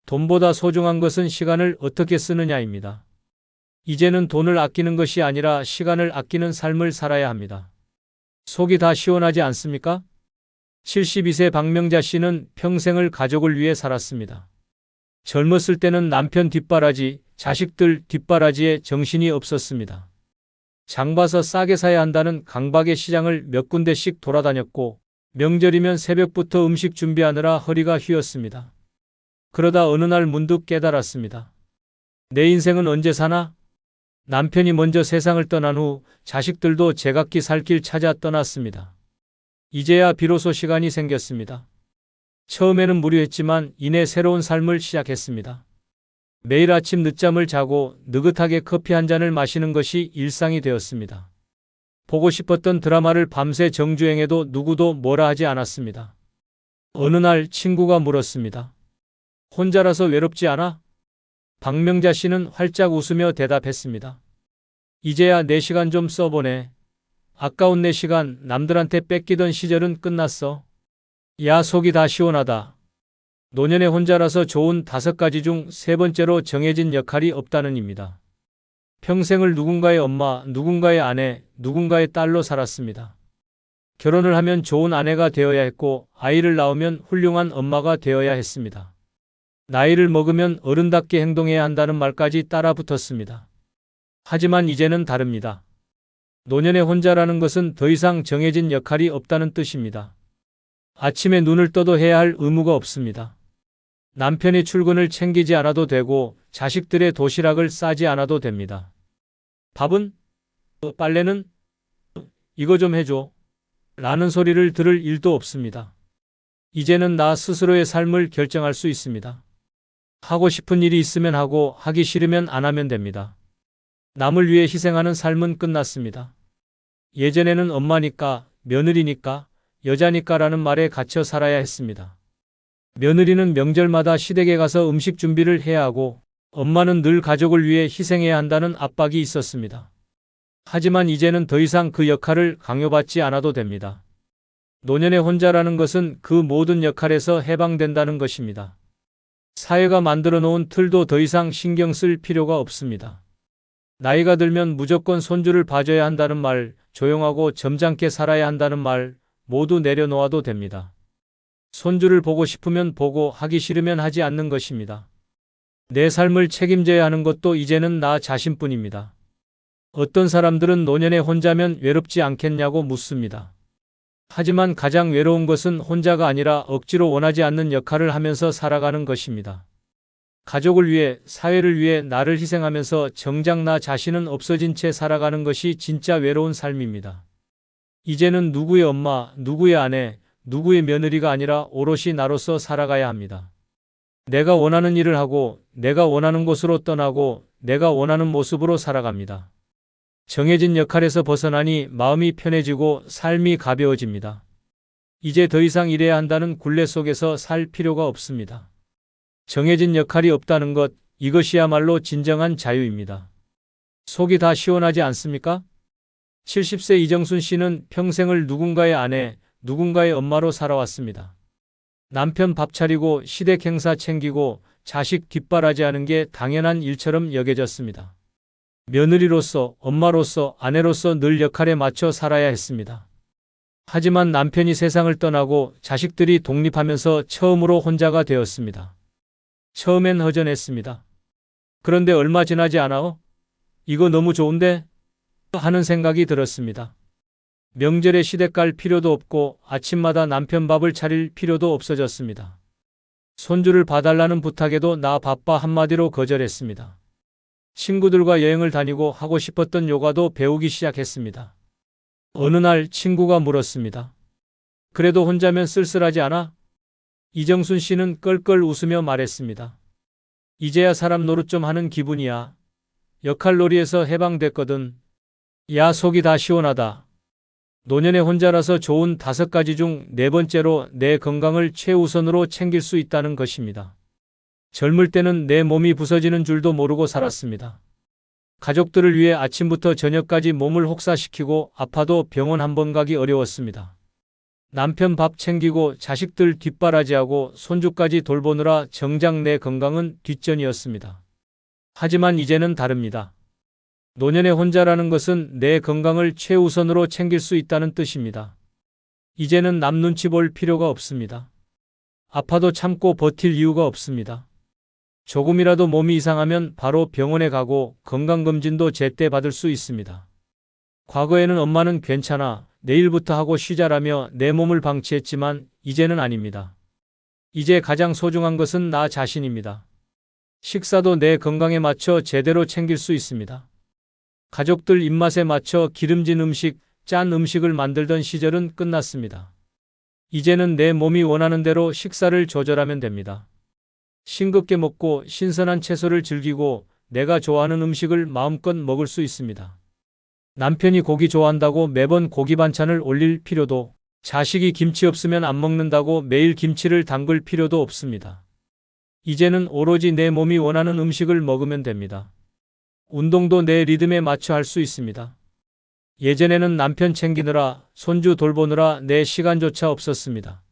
A: 돈보다 소중한 것은 시간을 어떻게 쓰느냐입니다. 이제는 돈을 아끼는 것이 아니라 시간을 아끼는 삶을 살아야 합니다. 속이 다 시원하지 않습니까? 72세 박명자 씨는 평생을 가족을 위해 살았습니다. 젊었을 때는 남편 뒷바라지, 자식들 뒷바라지에 정신이 없었습니다. 장 봐서 싸게 사야 한다는 강박의 시장을 몇 군데씩 돌아다녔고 명절이면 새벽부터 음식 준비하느라 허리가 휘었습니다. 그러다 어느 날 문득 깨달았습니다. 내 인생은 언제 사나? 남편이 먼저 세상을 떠난 후 자식들도 제각기 살 길 찾아 떠났습니다. 이제야 비로소 시간이 생겼습니다. 처음에는 무료했지만 이내 새로운 삶을 시작했습니다. 매일 아침 늦잠을 자고 느긋하게 커피 한 잔을 마시는 것이 일상이 되었습니다. 보고 싶었던 드라마를 밤새 정주행해도 누구도 뭐라 하지 않았습니다. 어느 날 친구가 물었습니다. 혼자라서 외롭지 않아? 박명자 씨는 활짝 웃으며 대답했습니다. 이제야 내 시간 좀 써보네. 아까운 내 시간 남들한테 뺏기던 시절은 끝났어. 야, 속이 다 시원하다. 노년에 혼자라서 좋은 5가지 중 3번째로 정해진 역할이 없다는 입니다. 평생을 누군가의 엄마, 누군가의 아내, 누군가의 딸로 살았습니다. 결혼을 하면 좋은 아내가 되어야 했고 아이를 낳으면 훌륭한 엄마가 되어야 했습니다. 나이를 먹으면 어른답게 행동해야 한다는 말까지 따라 붙었습니다. 하지만 이제는 다릅니다. 노년에 혼자라는 것은 더 이상 정해진 역할이 없다는 뜻입니다. 아침에 눈을 떠도 해야 할 의무가 없습니다. 남편의 출근을 챙기지 않아도 되고 자식들의 도시락을 싸지 않아도 됩니다. 밥은? 빨래는? 이거 좀 해줘. 라는 소리를 들을 일도 없습니다. 이제는 나 스스로의 삶을 결정할 수 있습니다. 하고 싶은 일이 있으면 하고 하기 싫으면 안 하면 됩니다. 남을 위해 희생하는 삶은 끝났습니다. 예전에는 엄마니까, 며느리니까, 여자니까라는 말에 갇혀 살아야 했습니다. 며느리는 명절마다 시댁에 가서 음식 준비를 해야 하고 엄마는 늘 가족을 위해 희생해야 한다는 압박이 있었습니다. 하지만 이제는 더 이상 그 역할을 강요받지 않아도 됩니다. 노년에 혼자라는 것은 그 모든 역할에서 해방된다는 것입니다. 사회가 만들어 놓은 틀도 더 이상 신경 쓸 필요가 없습니다. 나이가 들면 무조건 손주를 봐줘야 한다는 말, 조용하고 점잖게 살아야 한다는 말 모두 내려놓아도 됩니다. 손주를 보고 싶으면 보고 하기 싫으면 하지 않는 것입니다. 내 삶을 책임져야 하는 것도 이제는 나 자신뿐입니다. 어떤 사람들은 노년에 혼자면 외롭지 않겠냐고 묻습니다. 하지만 가장 외로운 것은 혼자가 아니라 억지로 원하지 않는 역할을 하면서 살아가는 것입니다. 가족을 위해, 사회를 위해 나를 희생하면서 정작 나 자신은 없어진 채 살아가는 것이 진짜 외로운 삶입니다. 이제는 누구의 엄마, 누구의 아내, 누구의 며느리가 아니라 오롯이 나로서 살아가야 합니다. 내가 원하는 일을 하고, 내가 원하는 곳으로 떠나고, 내가 원하는 모습으로 살아갑니다. 정해진 역할에서 벗어나니 마음이 편해지고 삶이 가벼워집니다. 이제 더 이상 일해야 한다는 굴레 속에서 살 필요가 없습니다. 정해진 역할이 없다는 것, 이것이야말로 진정한 자유입니다. 속이 다 시원하지 않습니까? 70세 이정순 씨는 평생을 누군가의 아내, 누군가의 엄마로 살아왔습니다. 남편 밥 차리고 시댁 행사 챙기고 자식 뒷바라지하는 게 당연한 일처럼 여겨졌습니다. 며느리로서, 엄마로서, 아내로서 늘 역할에 맞춰 살아야 했습니다. 하지만 남편이 세상을 떠나고 자식들이 독립하면서 처음으로 혼자가 되었습니다. 처음엔 허전했습니다. 그런데 얼마 지나지 않아 이거 너무 좋은데? 하는 생각이 들었습니다. 명절에 시댁 갈 필요도 없고 아침마다 남편 밥을 차릴 필요도 없어졌습니다. 손주를 봐달라는 부탁에도 나 바빠 한마디로 거절했습니다. 친구들과 여행을 다니고 하고 싶었던 요가도 배우기 시작했습니다. 어느 날 친구가 물었습니다. 그래도 혼자면 쓸쓸하지 않아? 이정순 씨는 껄껄 웃으며 말했습니다. 이제야 사람 노릇 좀 하는 기분이야. 역할놀이에서 해방됐거든. 야, 속이 다 시원하다. 노년에 혼자라서 좋은 5가지 중 4번째로 내 건강을 최우선으로 챙길 수 있다는 것입니다. 젊을 때는 내 몸이 부서지는 줄도 모르고 살았습니다. 가족들을 위해 아침부터 저녁까지 몸을 혹사시키고 아파도 병원 한 번 가기 어려웠습니다. 남편 밥 챙기고 자식들 뒷바라지하고 손주까지 돌보느라 정작 내 건강은 뒷전이었습니다. 하지만 이제는 다릅니다. 노년에 혼자라는 것은 내 건강을 최우선으로 챙길 수 있다는 뜻입니다. 이제는 남 눈치 볼 필요가 없습니다. 아파도 참고 버틸 이유가 없습니다. 조금이라도 몸이 이상하면 바로 병원에 가고 건강검진도 제때 받을 수 있습니다. 과거에는 엄마는 괜찮아, 내일부터 하고 쉬자라며 내 몸을 방치했지만 이제는 아닙니다. 이제 가장 소중한 것은 나 자신입니다. 식사도 내 건강에 맞춰 제대로 챙길 수 있습니다. 가족들 입맛에 맞춰 기름진 음식, 짠 음식을 만들던 시절은 끝났습니다. 이제는 내 몸이 원하는 대로 식사를 조절하면 됩니다. 싱겁게 먹고 신선한 채소를 즐기고 내가 좋아하는 음식을 마음껏 먹을 수 있습니다. 남편이 고기 좋아한다고 매번 고기 반찬을 올릴 필요도, 자식이 김치 없으면 안 먹는다고 매일 김치를 담글 필요도 없습니다. 이제는 오로지 내 몸이 원하는 음식을 먹으면 됩니다. 운동도 내 리듬에 맞춰 할 수 있습니다. 예전에는 남편 챙기느라, 손주 돌보느라 내 시간조차 없었습니다.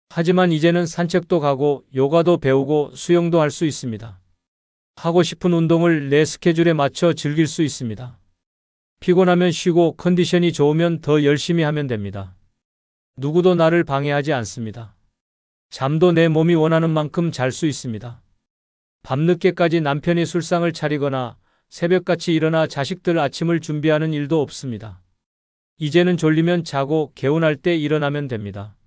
A: 하지만 이제는 산책도 가고 요가도 배우고 수영도 할 수 있습니다. 하고 싶은 운동을 내 스케줄에 맞춰 즐길 수 있습니다. 피곤하면 쉬고 컨디션이 좋으면 더 열심히 하면 됩니다. 누구도 나를 방해하지 않습니다. 잠도 내 몸이 원하는 만큼 잘 수 있습니다. 밤늦게까지 남편이 술상을 차리거나 새벽같이 일어나 자식들 아침을 준비하는 일도 없습니다. 이제는 졸리면 자고 개운할 때 일어나면 됩니다.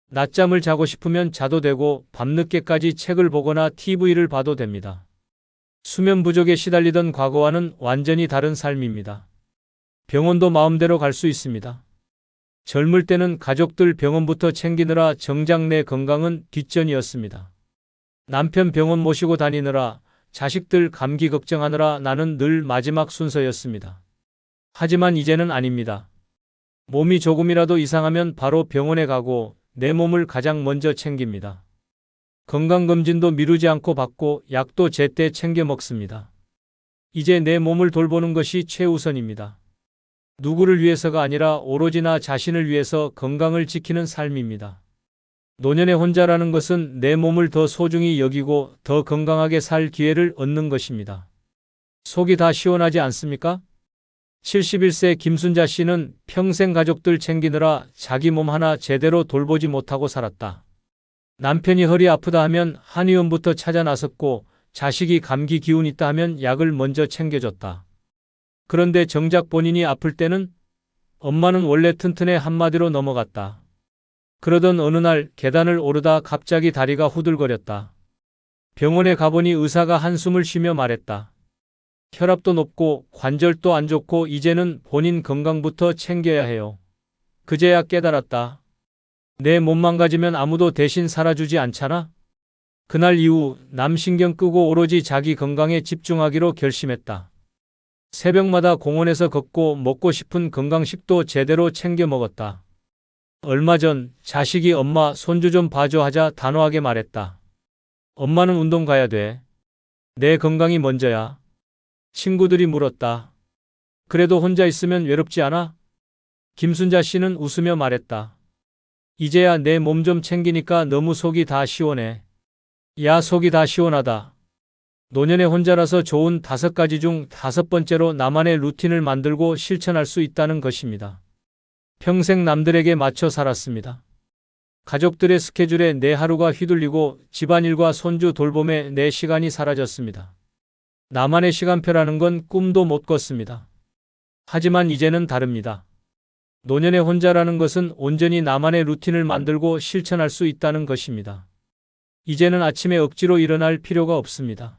A: 낮잠을 자고 싶으면 자도 되고 밤늦게까지 책을 보거나 TV를 봐도 됩니다. 수면 부족에 시달리던 과거와는 완전히 다른 삶입니다. 병원도 마음대로 갈 수 있습니다. 젊을 때는 가족들 병원부터 챙기느라 정작 내 건강은 뒷전이었습니다. 남편 병원 모시고 다니느라, 자식들 감기 걱정하느라 나는 늘 마지막 순서였습니다. 하지만 이제는 아닙니다. 몸이 조금이라도 이상하면 바로 병원에 가고 내 몸을 가장 먼저 챙깁니다. 건강검진도 미루지 않고 받고 약도 제때 챙겨 먹습니다. 이제 내 몸을 돌보는 것이 최우선입니다. 누구를 위해서가 아니라 오로지 나 자신을 위해서 건강을 지키는 삶입니다. 노년의 혼자라는 것은 내 몸을 더 소중히 여기고 더 건강하게 살 기회를 얻는 것입니다. 속이 다 시원하지 않습니까? 71세 김순자 씨는 평생 가족들 챙기느라 자기 몸 하나 제대로 돌보지 못하고 살았다. 남편이 허리 아프다 하면 한의원부터 찾아 나섰고 자식이 감기 기운 있다 하면 약을 먼저 챙겨줬다. 그런데 정작 본인이 아플 때는 엄마는 원래 튼튼해 한마디로 넘어갔다. 그러던 어느 날 계단을 오르다 갑자기 다리가 후들거렸다. 병원에 가보니 의사가 한숨을 쉬며 말했다. 혈압도 높고 관절도 안 좋고 이제는 본인 건강부터 챙겨야 해요. 그제야 깨달았다. 내 몸 망가지면 아무도 대신 살아주지 않잖아? 그날 이후 남 신경 끄고 오로지 자기 건강에 집중하기로 결심했다. 새벽마다 공원에서 걷고 먹고 싶은 건강식도 제대로 챙겨 먹었다. 얼마 전 자식이 엄마 손주 좀 봐줘 하자 단호하게 말했다. 엄마는 운동 가야 돼. 내 건강이 먼저야. 친구들이 물었다. 그래도 혼자 있으면 외롭지 않아? 김순자 씨는 웃으며 말했다. 이제야 내 몸 좀 챙기니까 너무 속이 다 시원해. 야, 속이 다 시원하다. 노년의 혼자라서 좋은 5가지 중 5번째로 나만의 루틴을 만들고 실천할 수 있다는 것입니다. 평생 남들에게 맞춰 살았습니다. 가족들의 스케줄에 내 하루가 휘둘리고 집안일과 손주 돌봄에 내 시간이 사라졌습니다. 나만의 시간표라는 건 꿈도 못 꿨습니다. 하지만 이제는 다릅니다. 노년의 혼자라는 것은 온전히 나만의 루틴을 만들고 실천할 수 있다는 것입니다. 이제는 아침에 억지로 일어날 필요가 없습니다.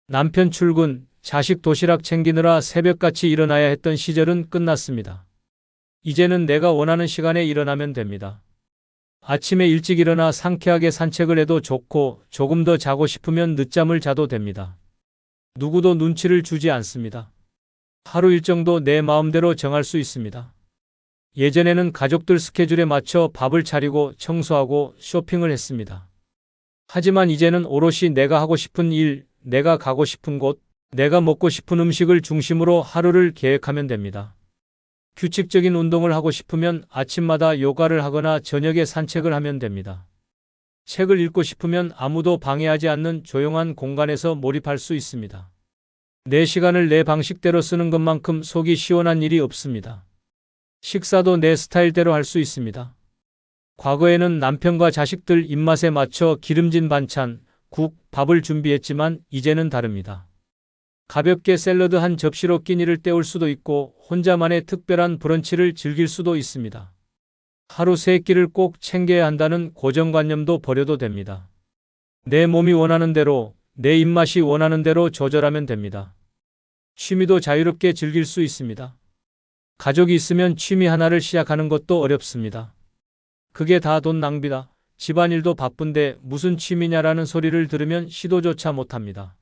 A: 남편 출근, 자식 도시락 챙기느라 새벽같이 일어나야 했던 시절은 끝났습니다. 이제는 내가 원하는 시간에 일어나면 됩니다. 아침에 일찍 일어나 상쾌하게 산책을 해도 좋고 조금 더 자고 싶으면 늦잠을 자도 됩니다. 누구도 눈치를 주지 않습니다. 하루 일정도 내 마음대로 정할 수 있습니다. 예전에는 가족들 스케줄에 맞춰 밥을 차리고 청소하고 쇼핑을 했습니다. 하지만 이제는 오롯이 내가 하고 싶은 일, 내가 가고 싶은 곳, 내가 먹고 싶은 음식을 중심으로 하루를 계획하면 됩니다. 규칙적인 운동을 하고 싶으면 아침마다 요가를 하거나 저녁에 산책을 하면 됩니다. 책을 읽고 싶으면 아무도 방해하지 않는 조용한 공간에서 몰입할 수 있습니다. 내 시간을 내 방식대로 쓰는 것만큼 속이 시원한 일이 없습니다. 식사도 내 스타일대로 할 수 있습니다. 과거에는 남편과 자식들 입맛에 맞춰 기름진 반찬, 국, 밥을 준비했지만 이제는 다릅니다. 가볍게 샐러드 한 접시로 끼니를 때울 수도 있고 혼자만의 특별한 브런치를 즐길 수도 있습니다. 하루 3끼를 꼭 챙겨야 한다는 고정관념도 버려도 됩니다. 내 몸이 원하는 대로, 내 입맛이 원하는 대로 조절하면 됩니다. 취미도 자유롭게 즐길 수 있습니다. 가족이 있으면 취미 하나를 시작하는 것도 어렵습니다. 그게 다 돈 낭비다. 집안일도 바쁜데 무슨 취미냐라는 소리를 들으면 시도조차 못합니다.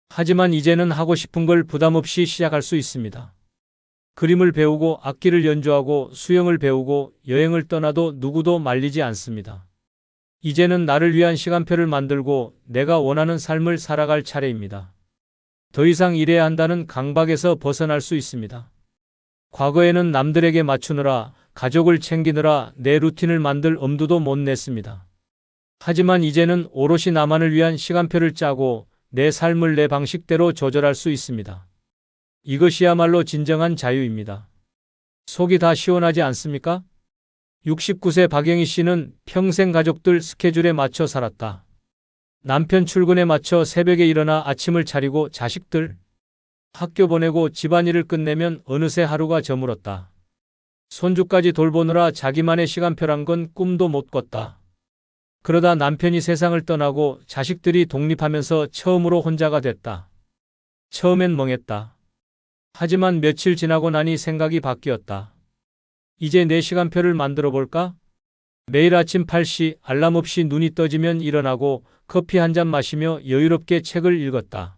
A: 하지만 이제는 하고 싶은 걸 부담 없이 시작할 수 있습니다. 그림을 배우고 악기를 연주하고 수영을 배우고 여행을 떠나도 누구도 말리지 않습니다. 이제는 나를 위한 시간표를 만들고 내가 원하는 삶을 살아갈 차례입니다. 더 이상 일해야 한다는 강박에서 벗어날 수 있습니다. 과거에는 남들에게 맞추느라, 가족을 챙기느라 내 루틴을 만들 엄두도 못 냈습니다. 하지만 이제는 오롯이 나만을 위한 시간표를 짜고 내 삶을 내 방식대로 조절할 수 있습니다. 이것이야말로 진정한 자유입니다. 속이 다 시원하지 않습니까? 69세 박영희 씨는 평생 가족들 스케줄에 맞춰 살았다. 남편 출근에 맞춰 새벽에 일어나 아침을 차리고 자식들 학교 보내고 집안일을 끝내면 어느새 하루가 저물었다. 손주까지 돌보느라 자기만의 시간표란 건 꿈도 못 꿨다. 그러다 남편이 세상을 떠나고 자식들이 독립하면서 처음으로 혼자가 됐다. 처음엔 멍했다. 하지만 며칠 지나고 나니 생각이 바뀌었다. 이제 내 시간표를 만들어 볼까? 매일 아침 8시 알람 없이 눈이 떠지면 일어나고 커피 한 잔 마시며 여유롭게 책을 읽었다.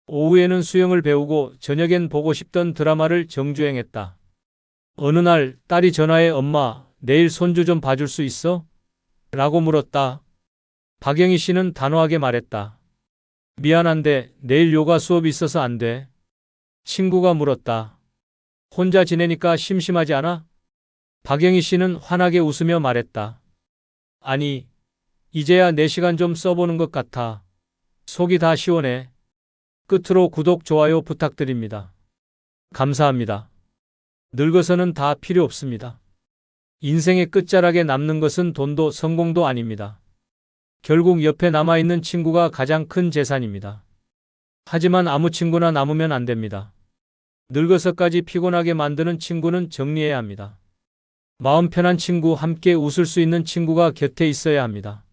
A: 오후에는 수영을 배우고 저녁엔 보고 싶던 드라마를 정주행했다. 어느 날 딸이 전화해 엄마, 내일 손주 좀 봐줄 수 있어? 라고 물었다. 박영희 씨는 단호하게 말했다. 미안한데 내일 요가 수업이 있어서 안 돼. 친구가 물었다. 혼자 지내니까 심심하지 않아? 박영희 씨는 환하게 웃으며 말했다. 아니, 이제야 내 시간 좀 써보는 것 같아. 속이 다 시원해. 끝으로 구독, 좋아요 부탁드립니다. 감사합니다. 늙어서는 다 필요 없습니다. 인생의 끝자락에 남는 것은 돈도 성공도 아닙니다. 결국 옆에 남아있는 친구가 가장 큰 재산입니다. 하지만 아무 친구나 남으면 안 됩니다. 늙어서까지 피곤하게 만드는 친구는 정리해야 합니다. 마음 편한 친구, 함께 웃을 수 있는 친구가 곁에 있어야 합니다.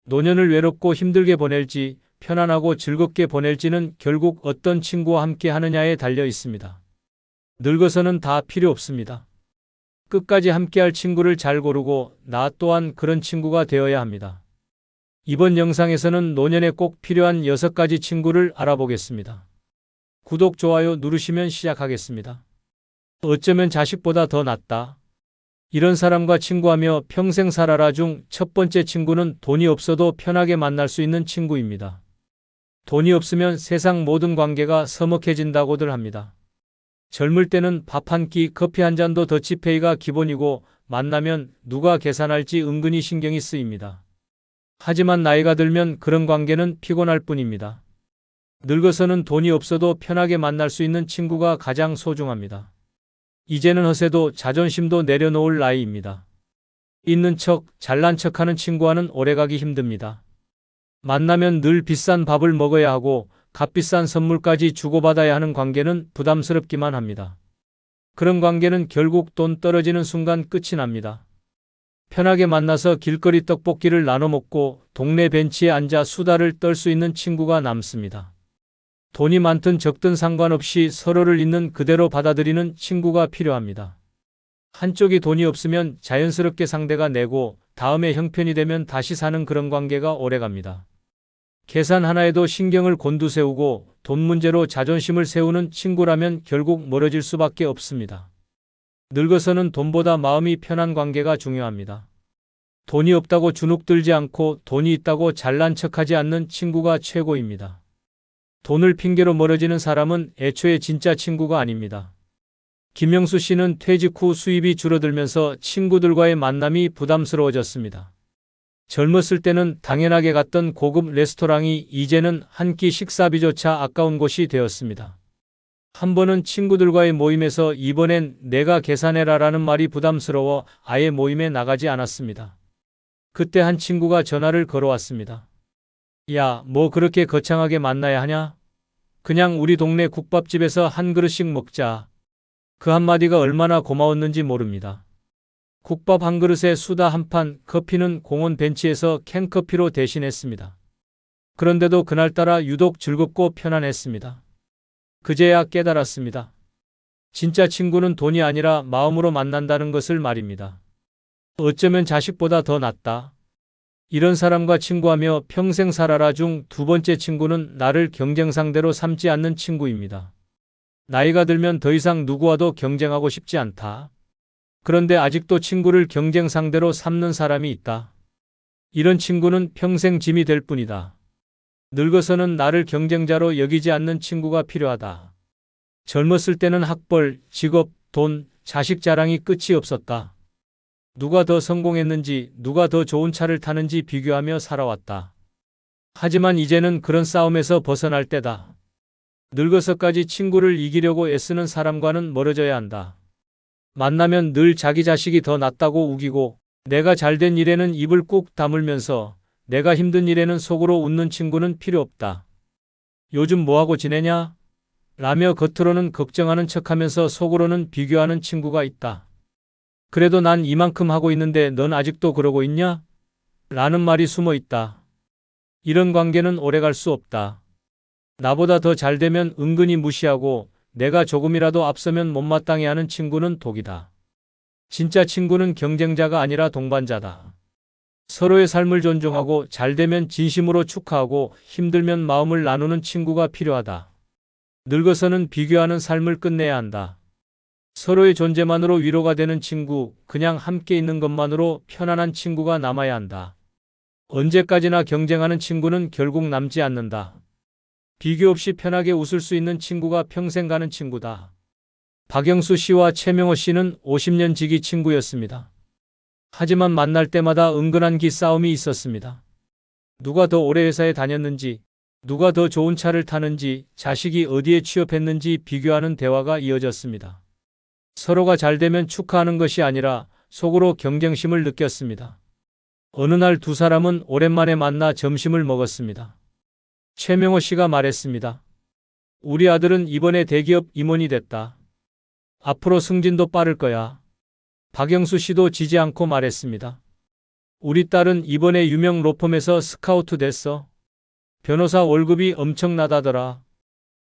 A: 노년을 외롭고 힘들게 보낼지, 편안하고 즐겁게 보낼지는 결국 어떤 친구와 함께 하느냐에 달려 있습니다. 늙어서는 다 필요 없습니다. 끝까지 함께할 친구를 잘 고르고 나 또한 그런 친구가 되어야 합니다. 이번 영상에서는 노년에 꼭 필요한 6가지 친구를 알아보겠습니다. 구독, 좋아요 누르시면 시작하겠습니다. 어쩌면 자식보다 더 낫다. 이런 사람과 친구하며 평생 살아라 중 첫 번째 친구는 돈이 없어도 편하게 만날 수 있는 친구입니다. 돈이 없으면 세상 모든 관계가 서먹해진다고들 합니다. 젊을 때는 밥 한 끼, 커피 한 잔도 더치페이가 기본이고 만나면 누가 계산할지 은근히 신경이 쓰입니다. 하지만 나이가 들면 그런 관계는 피곤할 뿐입니다. 늙어서는 돈이 없어도 편하게 만날 수 있는 친구가 가장 소중합니다. 이제는 허세도 자존심도 내려놓을 나이입니다. 있는 척, 잘난 척하는 친구와는 오래가기 힘듭니다. 만나면 늘 비싼 밥을 먹어야 하고 값비싼 선물까지 주고받아야 하는 관계는 부담스럽기만 합니다. 그런 관계는 결국 돈 떨어지는 순간 끝이 납니다. 편하게 만나서 길거리 떡볶이를 나눠 먹고 동네 벤치에 앉아 수다를 떨 수 있는 친구가 남습니다. 돈이 많든 적든 상관없이 서로를 있는 그대로 받아들이는 친구가 필요합니다. 한쪽이 돈이 없으면 자연스럽게 상대가 내고 다음에 형편이 되면 다시 사는 그런 관계가 오래갑니다. 계산 하나에도 신경을 곤두세우고 돈 문제로 자존심을 세우는 친구라면 결국 멀어질 수밖에 없습니다. 늙어서는 돈보다 마음이 편한 관계가 중요합니다. 돈이 없다고 주눅들지 않고 돈이 있다고 잘난 척하지 않는 친구가 최고입니다. 돈을 핑계로 멀어지는 사람은 애초에 진짜 친구가 아닙니다. 김영수 씨는 퇴직 후 수입이 줄어들면서 친구들과의 만남이 부담스러워졌습니다. 젊었을 때는 당연하게 갔던 고급 레스토랑이 이제는 한 끼 식사비조차 아까운 곳이 되었습니다. 한 번은 친구들과의 모임에서 이번엔 내가 계산해라라는 말이 부담스러워 아예 모임에 나가지 않았습니다. 그때 한 친구가 전화를 걸어왔습니다. 야, 뭐 그렇게 거창하게 만나야 하냐? 그냥 우리 동네 국밥집에서 한 그릇씩 먹자. 그 한마디가 얼마나 고마웠는지 모릅니다. 국밥 한 그릇에 수다 한 판, 커피는 공원 벤치에서 캔커피로 대신했습니다. 그런데도 그날따라 유독 즐겁고 편안했습니다. 그제야 깨달았습니다. 진짜 친구는 돈이 아니라 마음으로 만난다는 것을 말입니다. 어쩌면 자식보다 더 낫다. 이런 사람과 친구하며 평생 살아라 중 두 번째 친구는 나를 경쟁 상대로 삼지 않는 친구입니다. 나이가 들면 더 이상 누구와도 경쟁하고 싶지 않다. 그런데 아직도 친구를 경쟁 상대로 삼는 사람이 있다. 이런 친구는 평생 짐이 될 뿐이다. 늙어서는 나를 경쟁자로 여기지 않는 친구가 필요하다. 젊었을 때는 학벌, 직업, 돈, 자식 자랑이 끝이 없었다. 누가 더 성공했는지, 누가 더 좋은 차를 타는지 비교하며 살아왔다. 하지만 이제는 그런 싸움에서 벗어날 때다. 늙어서까지 친구를 이기려고 애쓰는 사람과는 멀어져야 한다. 만나면 늘 자기 자식이 더 낫다고 우기고 내가 잘된 일에는 입을 꾹 다물면서 내가 힘든 일에는 속으로 웃는 친구는 필요 없다. 요즘 뭐하고 지내냐? 라며 겉으로는 걱정하는 척하면서 속으로는 비교하는 친구가 있다. 그래도 난 이만큼 하고 있는데 넌 아직도 그러고 있냐? 라는 말이 숨어 있다. 이런 관계는 오래갈 수 없다. 나보다 더 잘되면 은근히 무시하고 내가 조금이라도 앞서면 못마땅해하는 친구는 독이다. 진짜 친구는 경쟁자가 아니라 동반자다. 서로의 삶을 존중하고 잘되면 진심으로 축하하고 힘들면 마음을 나누는 친구가 필요하다. 늙어서는 비교하는 삶을 끝내야 한다. 서로의 존재만으로 위로가 되는 친구, 그냥 함께 있는 것만으로 편안한 친구가 남아야 한다. 언제까지나 경쟁하는 친구는 결국 남지 않는다. 비교 없이 편하게 웃을 수 있는 친구가 평생 가는 친구다. 박영수 씨와 최명호 씨는 50년 지기 친구였습니다. 하지만 만날 때마다 은근한 기싸움이 있었습니다. 누가 더 오래 회사에 다녔는지, 누가 더 좋은 차를 타는지, 자식이 어디에 취업했는지 비교하는 대화가 이어졌습니다. 서로가 잘되면 축하하는 것이 아니라 속으로 경쟁심을 느꼈습니다. 어느 날 두 사람은 오랜만에 만나 점심을 먹었습니다. 최명호 씨가 말했습니다. 우리 아들은 이번에 대기업 임원이 됐다. 앞으로 승진도 빠를 거야. 박영수 씨도 지지 않고 말했습니다. 우리 딸은 이번에 유명 로펌에서 스카우트 됐어. 변호사 월급이 엄청나다더라.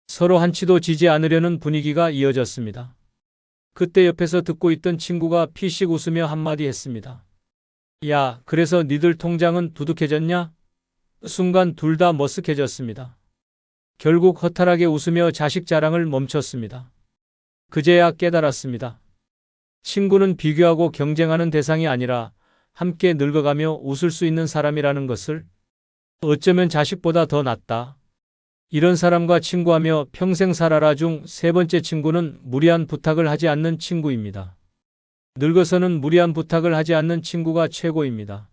A: 서로 한치도 지지 않으려는 분위기가 이어졌습니다. 그때 옆에서 듣고 있던 친구가 피식 웃으며 한마디 했습니다. 야, 그래서 니들 통장은 두둑해졌냐? 순간 둘 다 머쓱해졌습니다. 결국 허탈하게 웃으며 자식 자랑을 멈췄습니다. 그제야 깨달았습니다. 친구는 비교하고 경쟁하는 대상이 아니라 함께 늙어가며 웃을 수 있는 사람이라는 것을. 어쩌면 자식보다 더 낫다. 이런 사람과 친구하며 평생 살아라 중 세 번째 친구는 무리한 부탁을 하지 않는 친구입니다. 늙어서는 무리한 부탁을 하지 않는 친구가 최고입니다.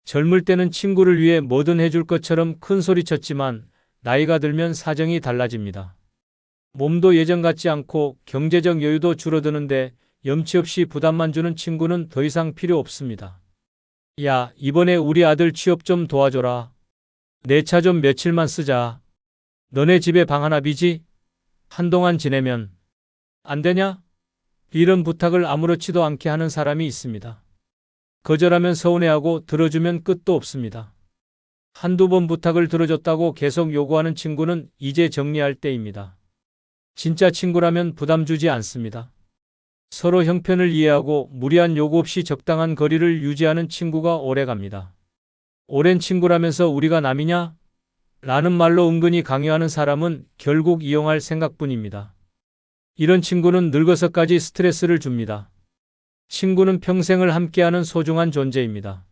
A: 젊을 때는 친구를 위해 뭐든 해줄 것처럼 큰 소리 쳤지만 나이가 들면 사정이 달라집니다. 몸도 예전 같지 않고 경제적 여유도 줄어드는데 염치 없이 부담만 주는 친구는 더 이상 필요 없습니다. 야, 이번에 우리 아들 취업 좀 도와줘라. 내 차 좀 며칠만 쓰자. 너네 집에 방 하나 비지? 한동안 지내면 안 되냐? 이런 부탁을 아무렇지도 않게 하는 사람이 있습니다. 거절하면 서운해하고 들어주면 끝도 없습니다. 한두 번 부탁을 들어줬다고 계속 요구하는 친구는 이제 정리할 때입니다. 진짜 친구라면 부담 주지 않습니다. 서로 형편을 이해하고 무리한 요구 없이 적당한 거리를 유지하는 친구가 오래갑니다. 오랜 친구라면서 우리가 남이냐? 라는 말로 은근히 강요하는 사람은 결국 이용할 생각뿐입니다. 이런 친구는 늙어서까지 스트레스를 줍니다. 친구는 평생을 함께하는 소중한 존재입니다.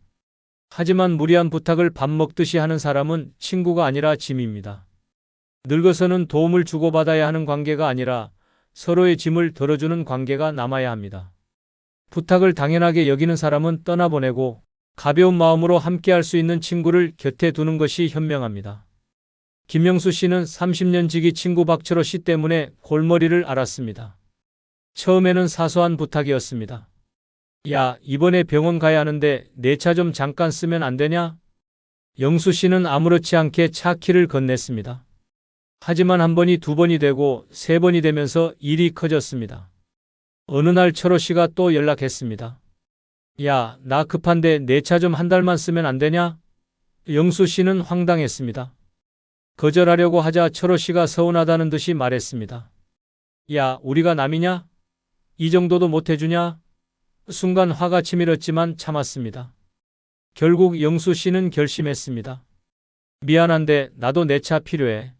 A: 하지만 무리한 부탁을 밥 먹듯이 하는 사람은 친구가 아니라 짐입니다. 늙어서는 도움을 주고받아야 하는 관계가 아니라 서로의 짐을 덜어주는 관계가 남아야 합니다. 부탁을 당연하게 여기는 사람은 떠나보내고 가벼운 마음으로 함께할 수 있는 친구를 곁에 두는 것이 현명합니다. 김영수 씨는 30년 지기 친구 박철호 씨 때문에 골머리를 앓았습니다. 처음에는 사소한 부탁이었습니다. 야, 이번에 병원 가야 하는데 내 차 좀 잠깐 쓰면 안 되냐? 영수 씨는 아무렇지 않게 차 키를 건넸습니다. 하지만 한 번이 두 번이 되고 세 번이 되면서 일이 커졌습니다. 어느 날 철호 씨가 또 연락했습니다. 야, 나 급한데 내 차 좀 한 달만 쓰면 안 되냐? 영수 씨는 황당했습니다. 거절하려고 하자 철호 씨가 서운하다는 듯이 말했습니다. 야, 우리가 남이냐? 이 정도도 못 해주냐? 순간 화가 치밀었지만 참았습니다. 결국 영수 씨는 결심했습니다. 미안한데 나도 내 차 필요해.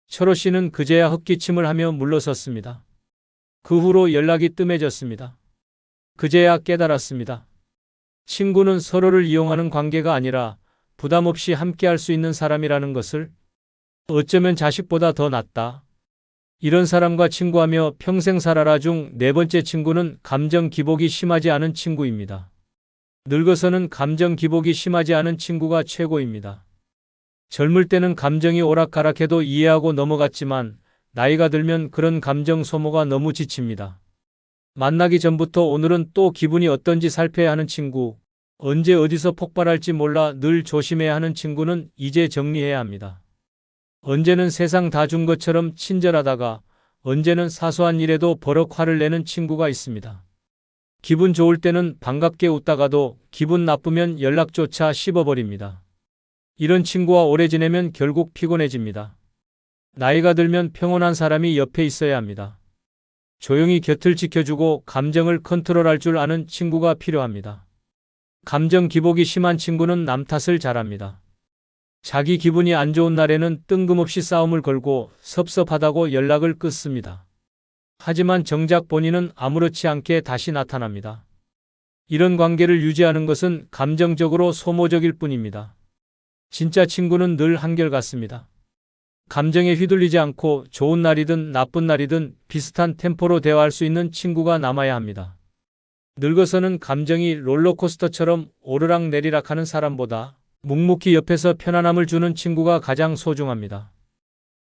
A: 철호 씨는 그제야 헛기침을 하며 물러섰습니다. 그 후로 연락이 뜸해졌습니다. 그제야 깨달았습니다. 친구는 서로를 이용하는 관계가 아니라 부담 없이 함께할 수 있는 사람이라는 것을. 어쩌면 자식보다 더 낫다. 이런 사람과 친구하며 평생 살아라 중 네 번째 친구는 감정 기복이 심하지 않은 친구입니다. 늙어서는 감정 기복이 심하지 않은 친구가 최고입니다. 젊을 때는 감정이 오락가락해도 이해하고 넘어갔지만 나이가 들면 그런 감정 소모가 너무 지칩니다. 만나기 전부터 오늘은 또 기분이 어떤지 살펴야 하는 친구, 언제 어디서 폭발할지 몰라 늘 조심해야 하는 친구는 이제 정리해야 합니다. 언제는 세상 다 준 것처럼 친절하다가 언제는 사소한 일에도 버럭 화를 내는 친구가 있습니다. 기분 좋을 때는 반갑게 웃다가도 기분 나쁘면 연락조차 씹어버립니다. 이런 친구와 오래 지내면 결국 피곤해집니다. 나이가 들면 평온한 사람이 옆에 있어야 합니다. 조용히 곁을 지켜주고 감정을 컨트롤할 줄 아는 친구가 필요합니다. 감정 기복이 심한 친구는 남 탓을 잘합니다. 자기 기분이 안 좋은 날에는 뜬금없이 싸움을 걸고 섭섭하다고 연락을 끊습니다. 하지만 정작 본인은 아무렇지 않게 다시 나타납니다. 이런 관계를 유지하는 것은 감정적으로 소모적일 뿐입니다. 진짜 친구는 늘 한결같습니다. 감정에 휘둘리지 않고 좋은 날이든 나쁜 날이든 비슷한 템포로 대화할 수 있는 친구가 남아야 합니다. 늙어서는 감정이 롤러코스터처럼 오르락내리락하는 사람보다 묵묵히 옆에서 편안함을 주는 친구가 가장 소중합니다.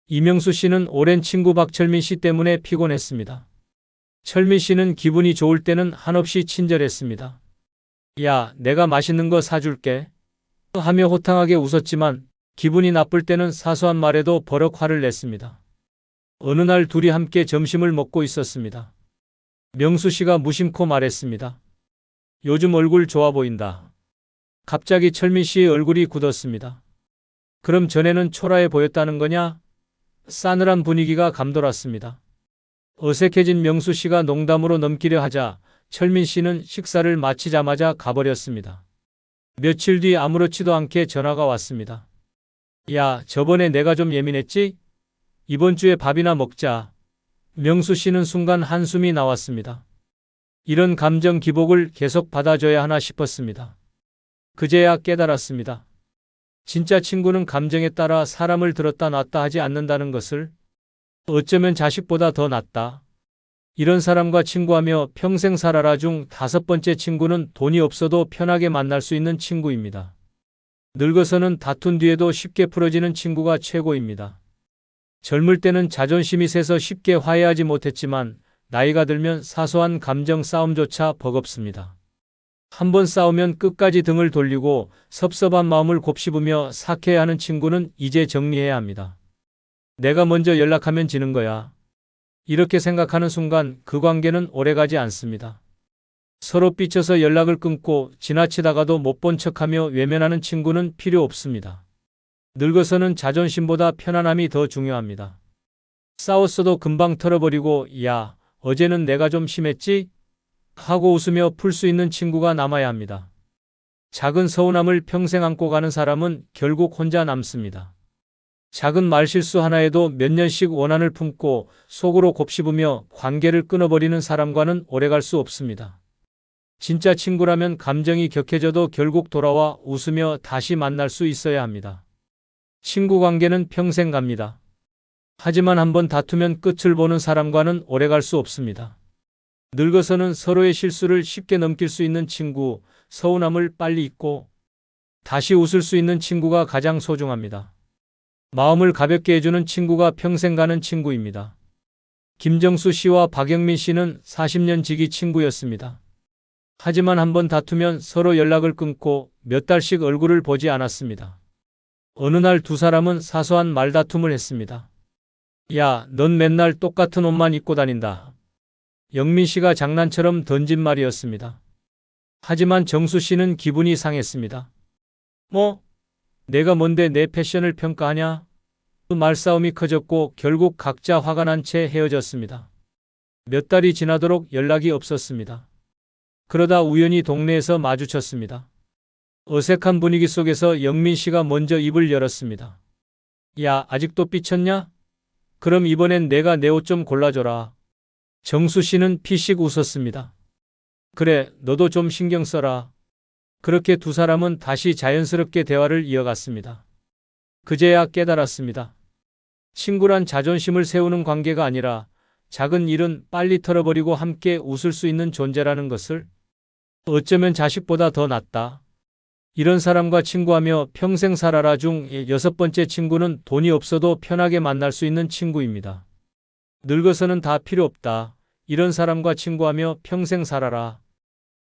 A: 이명수 씨는 오랜 친구 박철민 씨 때문에 피곤했습니다. 철민 씨는 기분이 좋을 때는 한없이 친절했습니다. 야, 내가 맛있는 거 사줄게. 하며 호탕하게 웃었지만 기분이 나쁠 때는 사소한 말에도 버럭 화를 냈습니다. 어느 날 둘이 함께 점심을 먹고 있었습니다. 명수 씨가 무심코 말했습니다. 요즘 얼굴 좋아 보인다. 갑자기 철민 씨의 얼굴이 굳었습니다. 그럼 전에는 초라해 보였다는 거냐? 싸늘한 분위기가 감돌았습니다. 어색해진 명수 씨가 농담으로 넘기려 하자 철민 씨는 식사를 마치자마자 가버렸습니다. 며칠 뒤 아무렇지도 않게 전화가 왔습니다. 야, 저번에 내가 좀 예민했지? 이번 주에 밥이나 먹자. 명수 씨는 순간 한숨이 나왔습니다. 이런 감정 기복을 계속 받아줘야 하나 싶었습니다. 그제야 깨달았습니다. 진짜 친구는 감정에 따라 사람을 들었다 놨다 하지 않는다는 것을. 어쩌면 자식보다 더 낫다. 이런 사람과 친구하며 평생 살아라 중 다섯 번째 친구는 돈이 없어도 편하게 만날 수 있는 친구입니다. 늙어서는 다툰 뒤에도 쉽게 풀어지는 친구가 최고입니다. 젊을 때는 자존심이 세서 쉽게 화해하지 못했지만 나이가 들면 사소한 감정 싸움조차 버겁습니다. 한번 싸우면 끝까지 등을 돌리고 섭섭한 마음을 곱씹으며 삭해야 하는 친구는 이제 정리해야 합니다. 내가 먼저 연락하면 지는 거야. 이렇게 생각하는 순간 그 관계는 오래가지 않습니다. 서로 삐쳐서 연락을 끊고 지나치다가도 못 본 척하며 외면하는 친구는 필요 없습니다. 늙어서는 자존심보다 편안함이 더 중요합니다. 싸웠어도 금방 털어버리고 야, 어제는 내가 좀 심했지? 하고 웃으며 풀 수 있는 친구가 남아야 합니다. 작은 서운함을 평생 안고 가는 사람은 결국 혼자 남습니다. 작은 말실수 하나에도 몇 년씩 원한을 품고 속으로 곱씹으며 관계를 끊어버리는 사람과는 오래갈 수 없습니다. 진짜 친구라면 감정이 격해져도 결국 돌아와 웃으며 다시 만날 수 있어야 합니다. 친구 관계는 평생 갑니다. 하지만 한번 다투면 끝을 보는 사람과는 오래갈 수 없습니다. 늙어서는 서로의 실수를 쉽게 넘길 수 있는 친구, 서운함을 빨리 잊고 다시 웃을 수 있는 친구가 가장 소중합니다. 마음을 가볍게 해주는 친구가 평생 가는 친구입니다. 김정수 씨와 박영민 씨는 40년 지기 친구였습니다. 하지만 한번 다투면 서로 연락을 끊고 몇 달씩 얼굴을 보지 않았습니다. 어느 날 두 사람은 사소한 말다툼을 했습니다. 야, 넌 맨날 똑같은 옷만 입고 다닌다. 영민 씨가 장난처럼 던진 말이었습니다. 하지만 정수 씨는 기분이 상했습니다. 뭐? 내가 뭔데 내 패션을 평가하냐? 그 말싸움이 커졌고 결국 각자 화가 난 채 헤어졌습니다. 몇 달이 지나도록 연락이 없었습니다. 그러다 우연히 동네에서 마주쳤습니다. 어색한 분위기 속에서 영민 씨가 먼저 입을 열었습니다. 야, 아직도 삐쳤냐? 그럼 이번엔 내가 내 옷 좀 골라줘라. 정수 씨는 피식 웃었습니다. 그래, 너도 좀 신경 써라. 그렇게 두 사람은 다시 자연스럽게 대화를 이어갔습니다. 그제야 깨달았습니다. 친구란 자존심을 세우는 관계가 아니라 작은 일은 빨리 털어버리고 함께 웃을 수 있는 존재라는 것을. 어쩌면 자식보다 더 낫다. 이런 사람과 친구하며 평생 살아라 중 6번째 친구는 돈이 없어도 편하게 만날 수 있는 친구입니다. 늙어서는 다 필요 없다. 이런 사람과 친구하며 평생 살아라.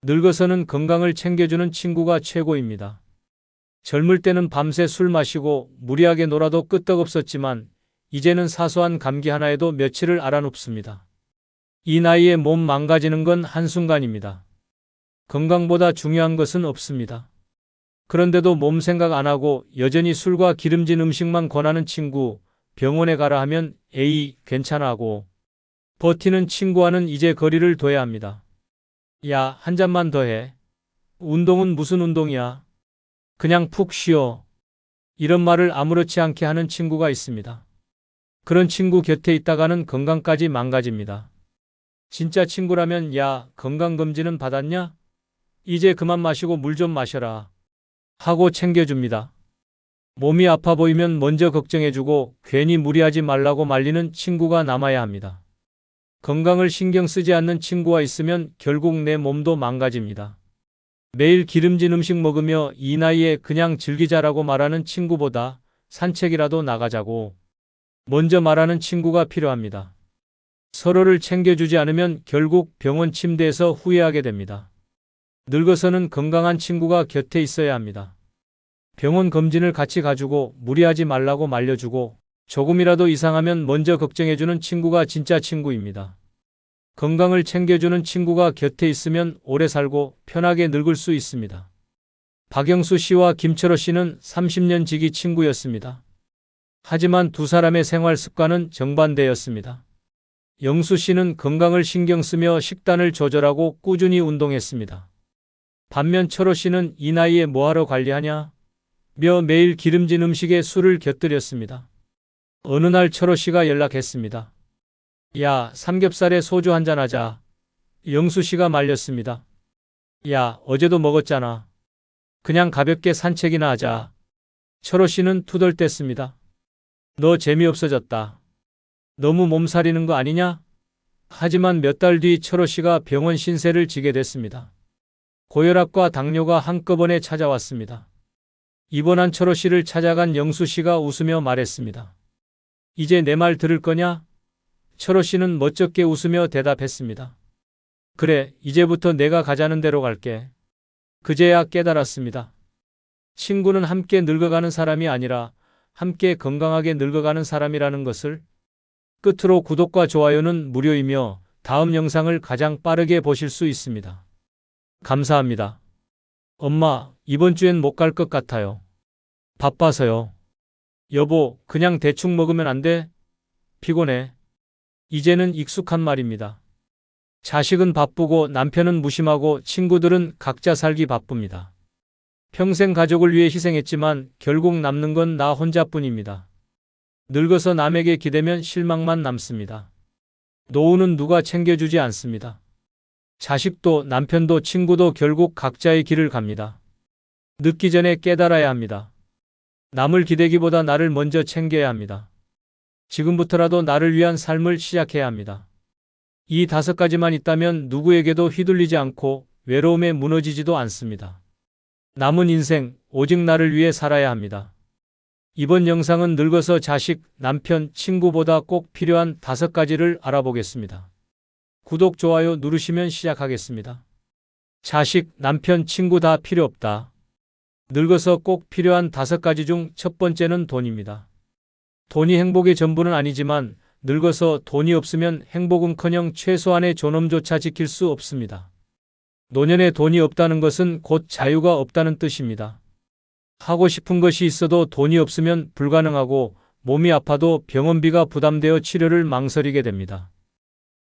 A: 늙어서는 건강을 챙겨주는 친구가 최고입니다. 젊을 때는 밤새 술 마시고 무리하게 놀아도 끄떡없었지만 이제는 사소한 감기 하나에도 며칠을 알아눕습니다. 이 나이에 몸 망가지는 건 한순간입니다. 건강보다 중요한 것은 없습니다. 그런데도 몸 생각 안 하고 여전히 술과 기름진 음식만 권하는 친구, 병원에 가라 하면 에이, 괜찮아 하고 버티는 친구와는 이제 거리를 둬야 합니다. 야, 한 잔만 더 해. 운동은 무슨 운동이야? 그냥 푹 쉬어. 이런 말을 아무렇지 않게 하는 친구가 있습니다. 그런 친구 곁에 있다가는 건강까지 망가집니다. 진짜 친구라면 야, 건강검진은 받았냐? 이제 그만 마시고 물 좀 마셔라. 하고 챙겨줍니다. 몸이 아파 보이면 먼저 걱정해주고 괜히 무리하지 말라고 말리는 친구가 남아야 합니다. 건강을 신경 쓰지 않는 친구와 있으면 결국 내 몸도 망가집니다. 매일 기름진 음식 먹으며 이 나이에 그냥 즐기자라고 말하는 친구보다 산책이라도 나가자고 먼저 말하는 친구가 필요합니다. 서로를 챙겨주지 않으면 결국 병원 침대에서 후회하게 됩니다. 늙어서는 건강한 친구가 곁에 있어야 합니다. 병원 검진을 같이 가주고 무리하지 말라고 말려주고 조금이라도 이상하면 먼저 걱정해주는 친구가 진짜 친구입니다. 건강을 챙겨주는 친구가 곁에 있으면 오래 살고 편하게 늙을 수 있습니다. 박영수 씨와 김철호 씨는 30년 지기 친구였습니다. 하지만 두 사람의 생활 습관은 정반대였습니다. 영수 씨는 건강을 신경 쓰며 식단을 조절하고 꾸준히 운동했습니다. 반면 철호 씨는 이 나이에 뭐하러 관리하냐? 며 매일 기름진 음식에 술을 곁들였습니다. 어느 날 철호 씨가 연락했습니다. 야, 삼겹살에 소주 한잔 하자. 영수 씨가 말렸습니다. 야, 어제도 먹었잖아. 그냥 가볍게 산책이나 하자. 철호 씨는 투덜댔습니다. 너 재미없어졌다. 너무 몸살이는 거 아니냐? 하지만 몇 달 뒤 철호 씨가 병원 신세를 지게 됐습니다. 고혈압과 당뇨가 한꺼번에 찾아왔습니다. 입원한 철호 씨를 찾아간 영수 씨가 웃으며 말했습니다. 이제 내 말 들을 거냐? 철호 씨는 멋쩍게 웃으며 대답했습니다. 그래, 이제부터 내가 가자는 대로 갈게. 그제야 깨달았습니다. 친구는 함께 늙어가는 사람이 아니라 함께 건강하게 늙어가는 사람이라는 것을. 끝으로 구독과 좋아요는 무료이며 다음 영상을 가장 빠르게 보실 수 있습니다. 감사합니다. 엄마, 이번 주엔 못 갈 것 같아요. 바빠서요. 여보, 그냥 대충 먹으면 안 돼? 피곤해. 이제는 익숙한 말입니다. 자식은 바쁘고 남편은 무심하고 친구들은 각자 살기 바쁩니다. 평생 가족을 위해 희생했지만 결국 남는 건 나 혼자뿐입니다. 늙어서 남에게 기대면 실망만 남습니다. 노후는 누가 챙겨주지 않습니다. 자식도 남편도 친구도 결국 각자의 길을 갑니다. 늙기 전에 깨달아야 합니다. 남을 기대기보다 나를 먼저 챙겨야 합니다. 지금부터라도 나를 위한 삶을 시작해야 합니다. 이 5가지만 있다면 누구에게도 휘둘리지 않고 외로움에 무너지지도 않습니다. 남은 인생 오직 나를 위해 살아야 합니다. 이번 영상은 늙어서 자식, 남편, 친구보다 꼭 필요한 5가지를 알아보겠습니다. 구독, 좋아요 누르시면 시작하겠습니다. 자식, 남편, 친구 다 필요 없다. 늙어서 꼭 필요한 5가지 중 첫 번째는 돈입니다. 돈이 행복의 전부는 아니지만 늙어서 돈이 없으면 행복은커녕 최소한의 존엄조차 지킬 수 없습니다. 노년에 돈이 없다는 것은 곧 자유가 없다는 뜻입니다. 하고 싶은 것이 있어도 돈이 없으면 불가능하고 몸이 아파도 병원비가 부담되어 치료를 망설이게 됩니다.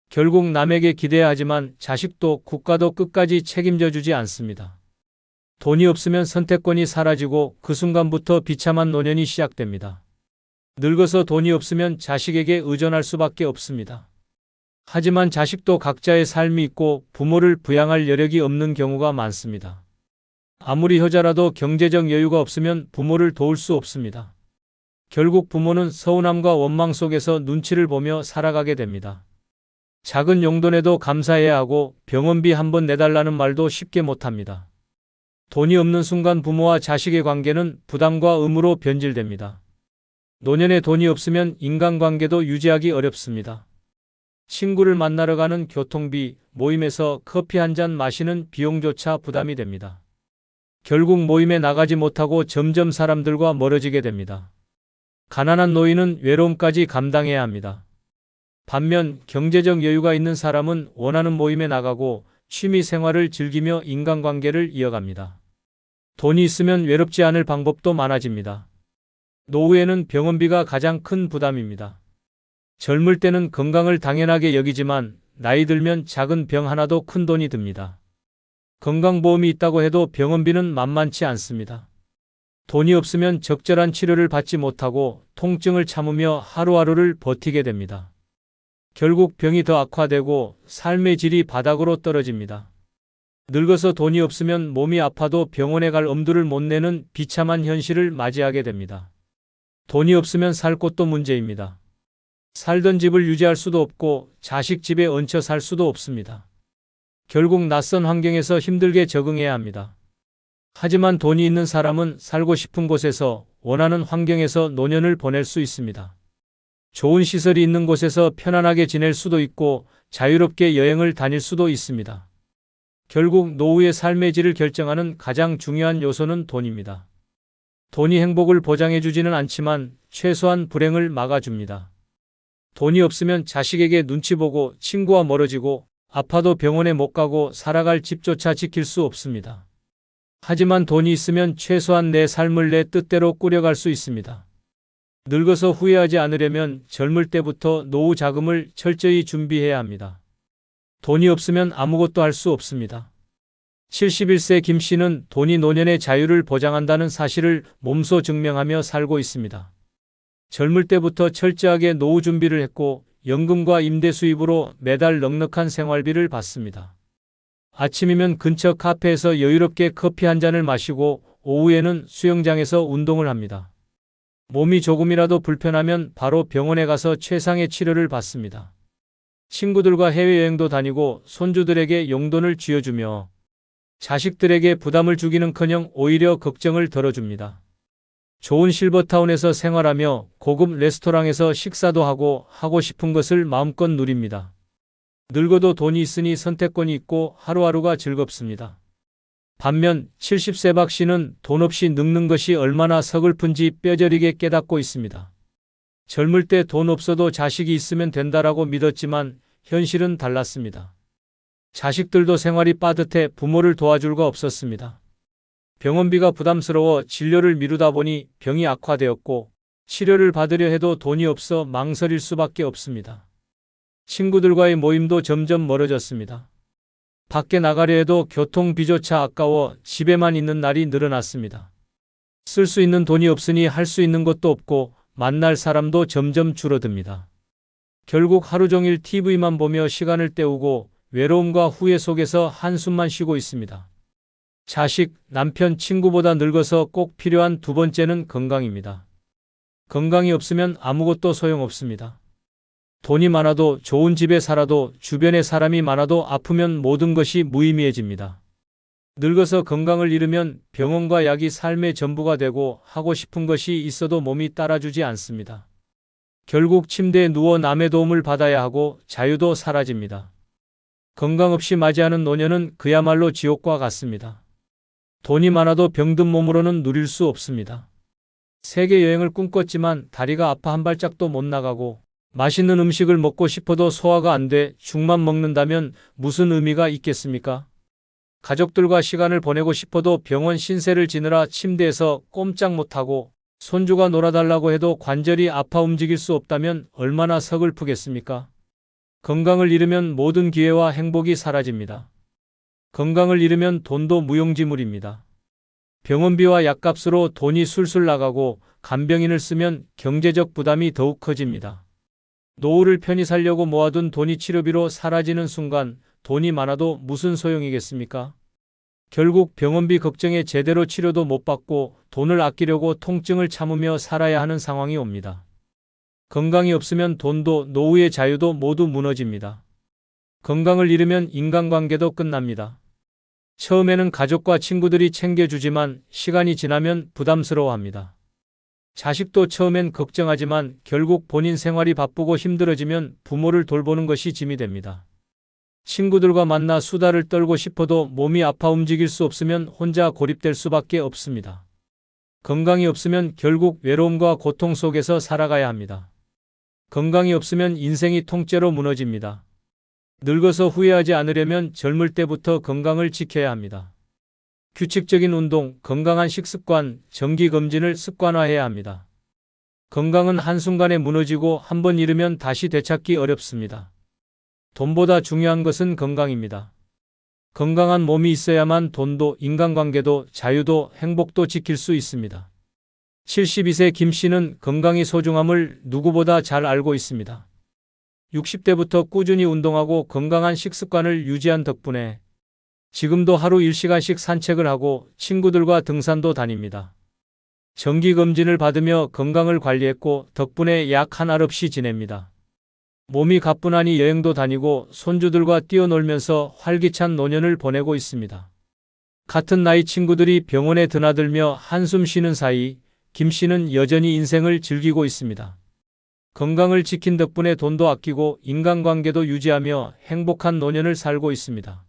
A: 결국 남에게 기대야 하지만 자식도 국가도 끝까지 책임져 주지 않습니다. 돈이 없으면 선택권이 사라지고 그 순간부터 비참한 노년이 시작됩니다. 늙어서 돈이 없으면 자식에게 의존할 수밖에 없습니다. 하지만 자식도 각자의 삶이 있고 부모를 부양할 여력이 없는 경우가 많습니다. 아무리 효자라도 경제적 여유가 없으면 부모를 도울 수 없습니다. 결국 부모는 서운함과 원망 속에서 눈치를 보며 살아가게 됩니다. 작은 용돈에도 감사해야 하고 병원비 한번 내달라는 말도 쉽게 못합니다. 돈이 없는 순간 부모와 자식의 관계는 부담과 의무로 변질됩니다. 노년에 돈이 없으면 인간관계도 유지하기 어렵습니다. 친구를 만나러 가는 교통비, 모임에서 커피 한 잔 마시는 비용조차 부담이 됩니다. 결국 모임에 나가지 못하고 점점 사람들과 멀어지게 됩니다. 가난한 노인은 외로움까지 감당해야 합니다. 반면 경제적 여유가 있는 사람은 원하는 모임에 나가고 취미 생활을 즐기며 인간관계를 이어갑니다. 돈이 있으면 외롭지 않을 방법도 많아집니다. 노후에는 병원비가 가장 큰 부담입니다. 젊을 때는 건강을 당연하게 여기지만 나이 들면 작은 병 하나도 큰 돈이 듭니다. 건강보험이 있다고 해도 병원비는 만만치 않습니다. 돈이 없으면 적절한 치료를 받지 못하고 통증을 참으며 하루하루를 버티게 됩니다. 결국 병이 더 악화되고 삶의 질이 바닥으로 떨어집니다. 늙어서 돈이 없으면 몸이 아파도 병원에 갈 엄두를 못 내는 비참한 현실을 맞이하게 됩니다. 돈이 없으면 살 곳도 문제입니다. 살던 집을 유지할 수도 없고 자식 집에 얹혀 살 수도 없습니다. 결국 낯선 환경에서 힘들게 적응해야 합니다. 하지만 돈이 있는 사람은 살고 싶은 곳에서 원하는 환경에서 노년을 보낼 수 있습니다. 좋은 시설이 있는 곳에서 편안하게 지낼 수도 있고 자유롭게 여행을 다닐 수도 있습니다. 결국 노후의 삶의 질을 결정하는 가장 중요한 요소는 돈입니다. 돈이 행복을 보장해주지는 않지만 최소한 불행을 막아줍니다. 돈이 없으면 자식에게 눈치 보고 친구와 멀어지고 아파도 병원에 못 가고 살아갈 집조차 지킬 수 없습니다. 하지만 돈이 있으면 최소한 내 삶을 내 뜻대로 꾸려갈 수 있습니다. 늙어서 후회하지 않으려면 젊을 때부터 노후 자금을 철저히 준비해야 합니다. 돈이 없으면 아무것도 할 수 없습니다. 71세 김 씨는 돈이 노년의 자유를 보장한다는 사실을 몸소 증명하며 살고 있습니다. 젊을 때부터 철저하게 노후 준비를 했고 연금과 임대 수입으로 매달 넉넉한 생활비를 받습니다. 아침이면 근처 카페에서 여유롭게 커피 한 잔을 마시고 오후에는 수영장에서 운동을 합니다. 몸이 조금이라도 불편하면 바로 병원에 가서 최상의 치료를 받습니다. 친구들과 해외여행도 다니고 손주들에게 용돈을 쥐어주며 자식들에게 부담을 주기는커녕 오히려 걱정을 덜어줍니다. 좋은 실버타운에서 생활하며 고급 레스토랑에서 식사도 하고 싶은 것을 마음껏 누립니다. 늙어도 돈이 있으니 선택권이 있고 하루하루가 즐겁습니다. 반면 70세 박 씨는 돈 없이 늙는 것이 얼마나 서글픈지 뼈저리게 깨닫고 있습니다. 젊을 때 돈 없어도 자식이 있으면 된다라고 믿었지만 현실은 달랐습니다. 자식들도 생활이 빠듯해 부모를 도와줄 거 없었습니다. 병원비가 부담스러워 진료를 미루다 보니 병이 악화되었고 치료를 받으려 해도 돈이 없어 망설일 수밖에 없습니다. 친구들과의 모임도 점점 멀어졌습니다. 밖에 나가려 해도 교통비조차 아까워 집에만 있는 날이 늘어났습니다. 쓸 수 있는 돈이 없으니 할 수 있는 것도 없고 만날 사람도 점점 줄어듭니다. 결국 하루 종일 TV만 보며 시간을 때우고 외로움과 후회 속에서 한숨만 쉬고 있습니다. 자식, 남편, 친구보다 늙어서 꼭 필요한 2번째는 건강입니다. 건강이 없으면 아무것도 소용없습니다. 돈이 많아도 좋은 집에 살아도 주변에 사람이 많아도 아프면 모든 것이 무의미해집니다. 늙어서 건강을 잃으면 병원과 약이 삶의 전부가 되고 하고 싶은 것이 있어도 몸이 따라주지 않습니다. 결국 침대에 누워 남의 도움을 받아야 하고 자유도 사라집니다. 건강 없이 맞이하는 노년은 그야말로 지옥과 같습니다. 돈이 많아도 병든 몸으로는 누릴 수 없습니다. 세계 여행을 꿈꿨지만 다리가 아파 한 발짝도 못 나가고 맛있는 음식을 먹고 싶어도 소화가 안 돼 죽만 먹는다면 무슨 의미가 있겠습니까? 가족들과 시간을 보내고 싶어도 병원 신세를 지느라 침대에서 꼼짝 못하고 손주가 놀아달라고 해도 관절이 아파 움직일 수 없다면 얼마나 서글프겠습니까? 건강을 잃으면 모든 기회와 행복이 사라집니다. 건강을 잃으면 돈도 무용지물입니다. 병원비와 약값으로 돈이 술술 나가고 간병인을 쓰면 경제적 부담이 더욱 커집니다. 노후를 편히 살려고 모아둔 돈이 치료비로 사라지는 순간 돈이 많아도 무슨 소용이겠습니까? 결국 병원비 걱정에 제대로 치료도 못 받고 돈을 아끼려고 통증을 참으며 살아야 하는 상황이 옵니다. 건강이 없으면 돈도 노후의 자유도 모두 무너집니다. 건강을 잃으면 인간관계도 끝납니다. 처음에는 가족과 친구들이 챙겨주지만 시간이 지나면 부담스러워합니다. 자식도 처음엔 걱정하지만 결국 본인 생활이 바쁘고 힘들어지면 부모를 돌보는 것이 짐이 됩니다. 친구들과 만나 수다를 떨고 싶어도 몸이 아파 움직일 수 없으면 혼자 고립될 수밖에 없습니다. 건강이 없으면 결국 외로움과 고통 속에서 살아가야 합니다. 건강이 없으면 인생이 통째로 무너집니다. 늙어서 후회하지 않으려면 젊을 때부터 건강을 지켜야 합니다. 규칙적인 운동, 건강한 식습관, 정기검진을 습관화해야 합니다. 건강은 한순간에 무너지고 한번 잃으면 다시 되찾기 어렵습니다. 돈보다 중요한 것은 건강입니다. 건강한 몸이 있어야만 돈도, 인간관계도, 자유도, 행복도 지킬 수 있습니다. 72세 김 씨는 건강의 소중함을 누구보다 잘 알고 있습니다. 60대부터 꾸준히 운동하고 건강한 식습관을 유지한 덕분에 지금도 하루 1시간씩 산책을 하고 친구들과 등산도 다닙니다. 정기검진을 받으며 건강을 관리했고 덕분에 약 한 알 없이 지냅니다. 몸이 가뿐하니 여행도 다니고 손주들과 뛰어놀면서 활기찬 노년을 보내고 있습니다. 같은 나이 친구들이 병원에 드나들며 한숨 쉬는 사이 김 씨는 여전히 인생을 즐기고 있습니다. 건강을 지킨 덕분에 돈도 아끼고 인간관계도 유지하며 행복한 노년을 살고 있습니다.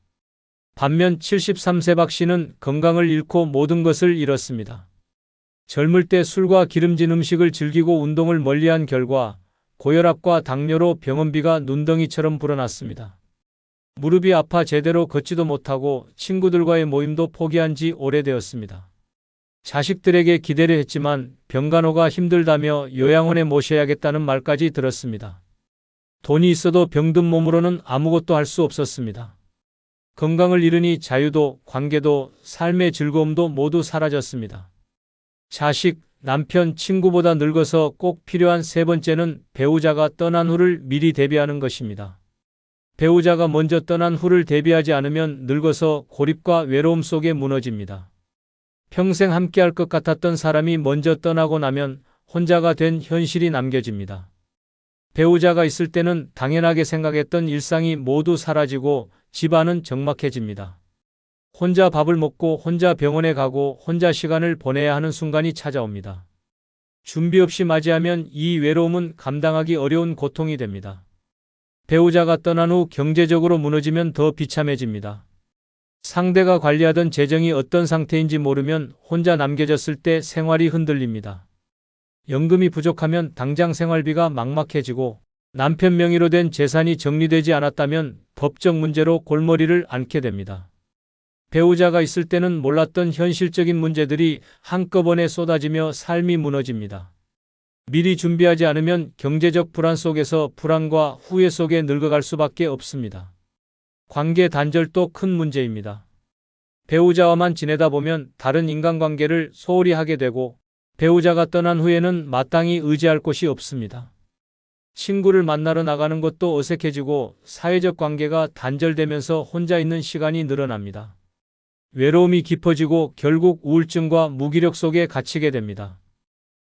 A: 반면 73세 박 씨는 건강을 잃고 모든 것을 잃었습니다. 젊을 때 술과 기름진 음식을 즐기고 운동을 멀리한 결과 고혈압과 당뇨로 병원비가 눈덩이처럼 불어났습니다. 무릎이 아파 제대로 걷지도 못하고 친구들과의 모임도 포기한 지 오래되었습니다. 자식들에게 기대를 했지만 병간호가 힘들다며 요양원에 모셔야겠다는 말까지 들었습니다. 돈이 있어도 병든 몸으로는 아무것도 할 수 없었습니다. 건강을 잃으니 자유도, 관계도, 삶의 즐거움도 모두 사라졌습니다. 자식, 남편, 친구보다 늙어서 꼭 필요한 세 번째는 배우자가 떠난 후를 미리 대비하는 것입니다. 배우자가 먼저 떠난 후를 대비하지 않으면 늙어서 고립과 외로움 속에 무너집니다. 평생 함께할 것 같았던 사람이 먼저 떠나고 나면 혼자가 된 현실이 남겨집니다. 배우자가 있을 때는 당연하게 생각했던 일상이 모두 사라지고 집안은 적막해집니다. 혼자 밥을 먹고 혼자 병원에 가고 혼자 시간을 보내야 하는 순간이 찾아옵니다. 준비 없이 맞이하면 이 외로움은 감당하기 어려운 고통이 됩니다. 배우자가 떠난 후 경제적으로 무너지면 더 비참해집니다. 상대가 관리하던 재정이 어떤 상태인지 모르면 혼자 남겨졌을 때 생활이 흔들립니다. 연금이 부족하면 당장 생활비가 막막해지고 남편 명의로 된 재산이 정리되지 않았다면 법적 문제로 골머리를 앓게 됩니다. 배우자가 있을 때는 몰랐던 현실적인 문제들이 한꺼번에 쏟아지며 삶이 무너집니다. 미리 준비하지 않으면 경제적 불안 속에서 불안과 후회 속에 늙어갈 수밖에 없습니다. 관계 단절도 큰 문제입니다. 배우자와만 지내다 보면 다른 인간관계를 소홀히 하게 되고 배우자가 떠난 후에는 마땅히 의지할 곳이 없습니다. 친구를 만나러 나가는 것도 어색해지고 사회적 관계가 단절되면서 혼자 있는 시간이 늘어납니다. 외로움이 깊어지고 결국 우울증과 무기력 속에 갇히게 됩니다.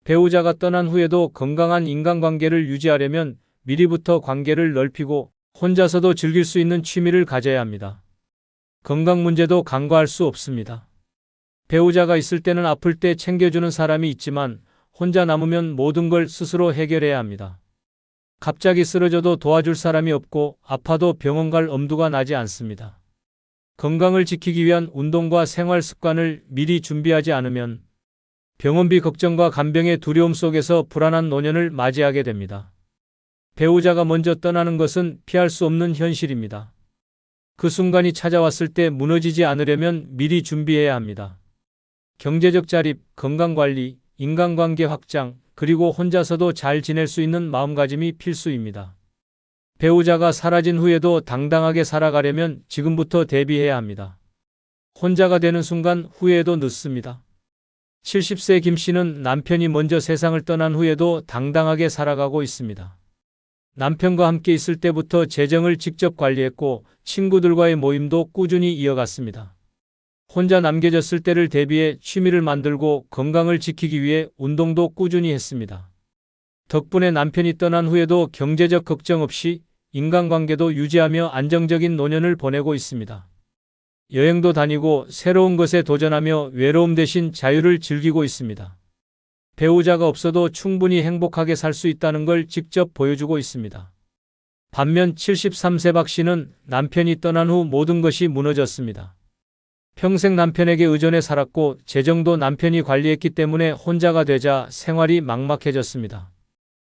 A: 배우자가 떠난 후에도 건강한 인간관계를 유지하려면 미리부터 관계를 넓히고 혼자서도 즐길 수 있는 취미를 가져야 합니다. 건강 문제도 간과할 수 없습니다. 배우자가 있을 때는 아플 때 챙겨주는 사람이 있지만 혼자 남으면 모든 걸 스스로 해결해야 합니다. 갑자기 쓰러져도 도와줄 사람이 없고 아파도 병원 갈 엄두가 나지 않습니다. 건강을 지키기 위한 운동과 생활 습관을 미리 준비하지 않으면 병원비 걱정과 간병의 두려움 속에서 불안한 노년을 맞이하게 됩니다. 배우자가 먼저 떠나는 것은 피할 수 없는 현실입니다. 그 순간이 찾아왔을 때 무너지지 않으려면 미리 준비해야 합니다. 경제적 자립, 건강관리, 인간관계 확장, 그리고 혼자서도 잘 지낼 수 있는 마음가짐이 필수입니다. 배우자가 사라진 후에도 당당하게 살아가려면 지금부터 대비해야 합니다. 혼자가 되는 순간 후회도 늦습니다. 70세 김 씨는 남편이 먼저 세상을 떠난 후에도 당당하게 살아가고 있습니다. 남편과 함께 있을 때부터 재정을 직접 관리했고 친구들과의 모임도 꾸준히 이어갔습니다. 혼자 남겨졌을 때를 대비해 취미를 만들고 건강을 지키기 위해 운동도 꾸준히 했습니다. 덕분에 남편이 떠난 후에도 경제적 걱정 없이 인간관계도 유지하며 안정적인 노년을 보내고 있습니다. 여행도 다니고 새로운 것에 도전하며 외로움 대신 자유를 즐기고 있습니다. 배우자가 없어도 충분히 행복하게 살 수 있다는 걸 직접 보여주고 있습니다. 반면 73세 박 씨는 남편이 떠난 후 모든 것이 무너졌습니다. 평생 남편에게 의존해 살았고 재정도 남편이 관리했기 때문에 혼자가 되자 생활이 막막해졌습니다.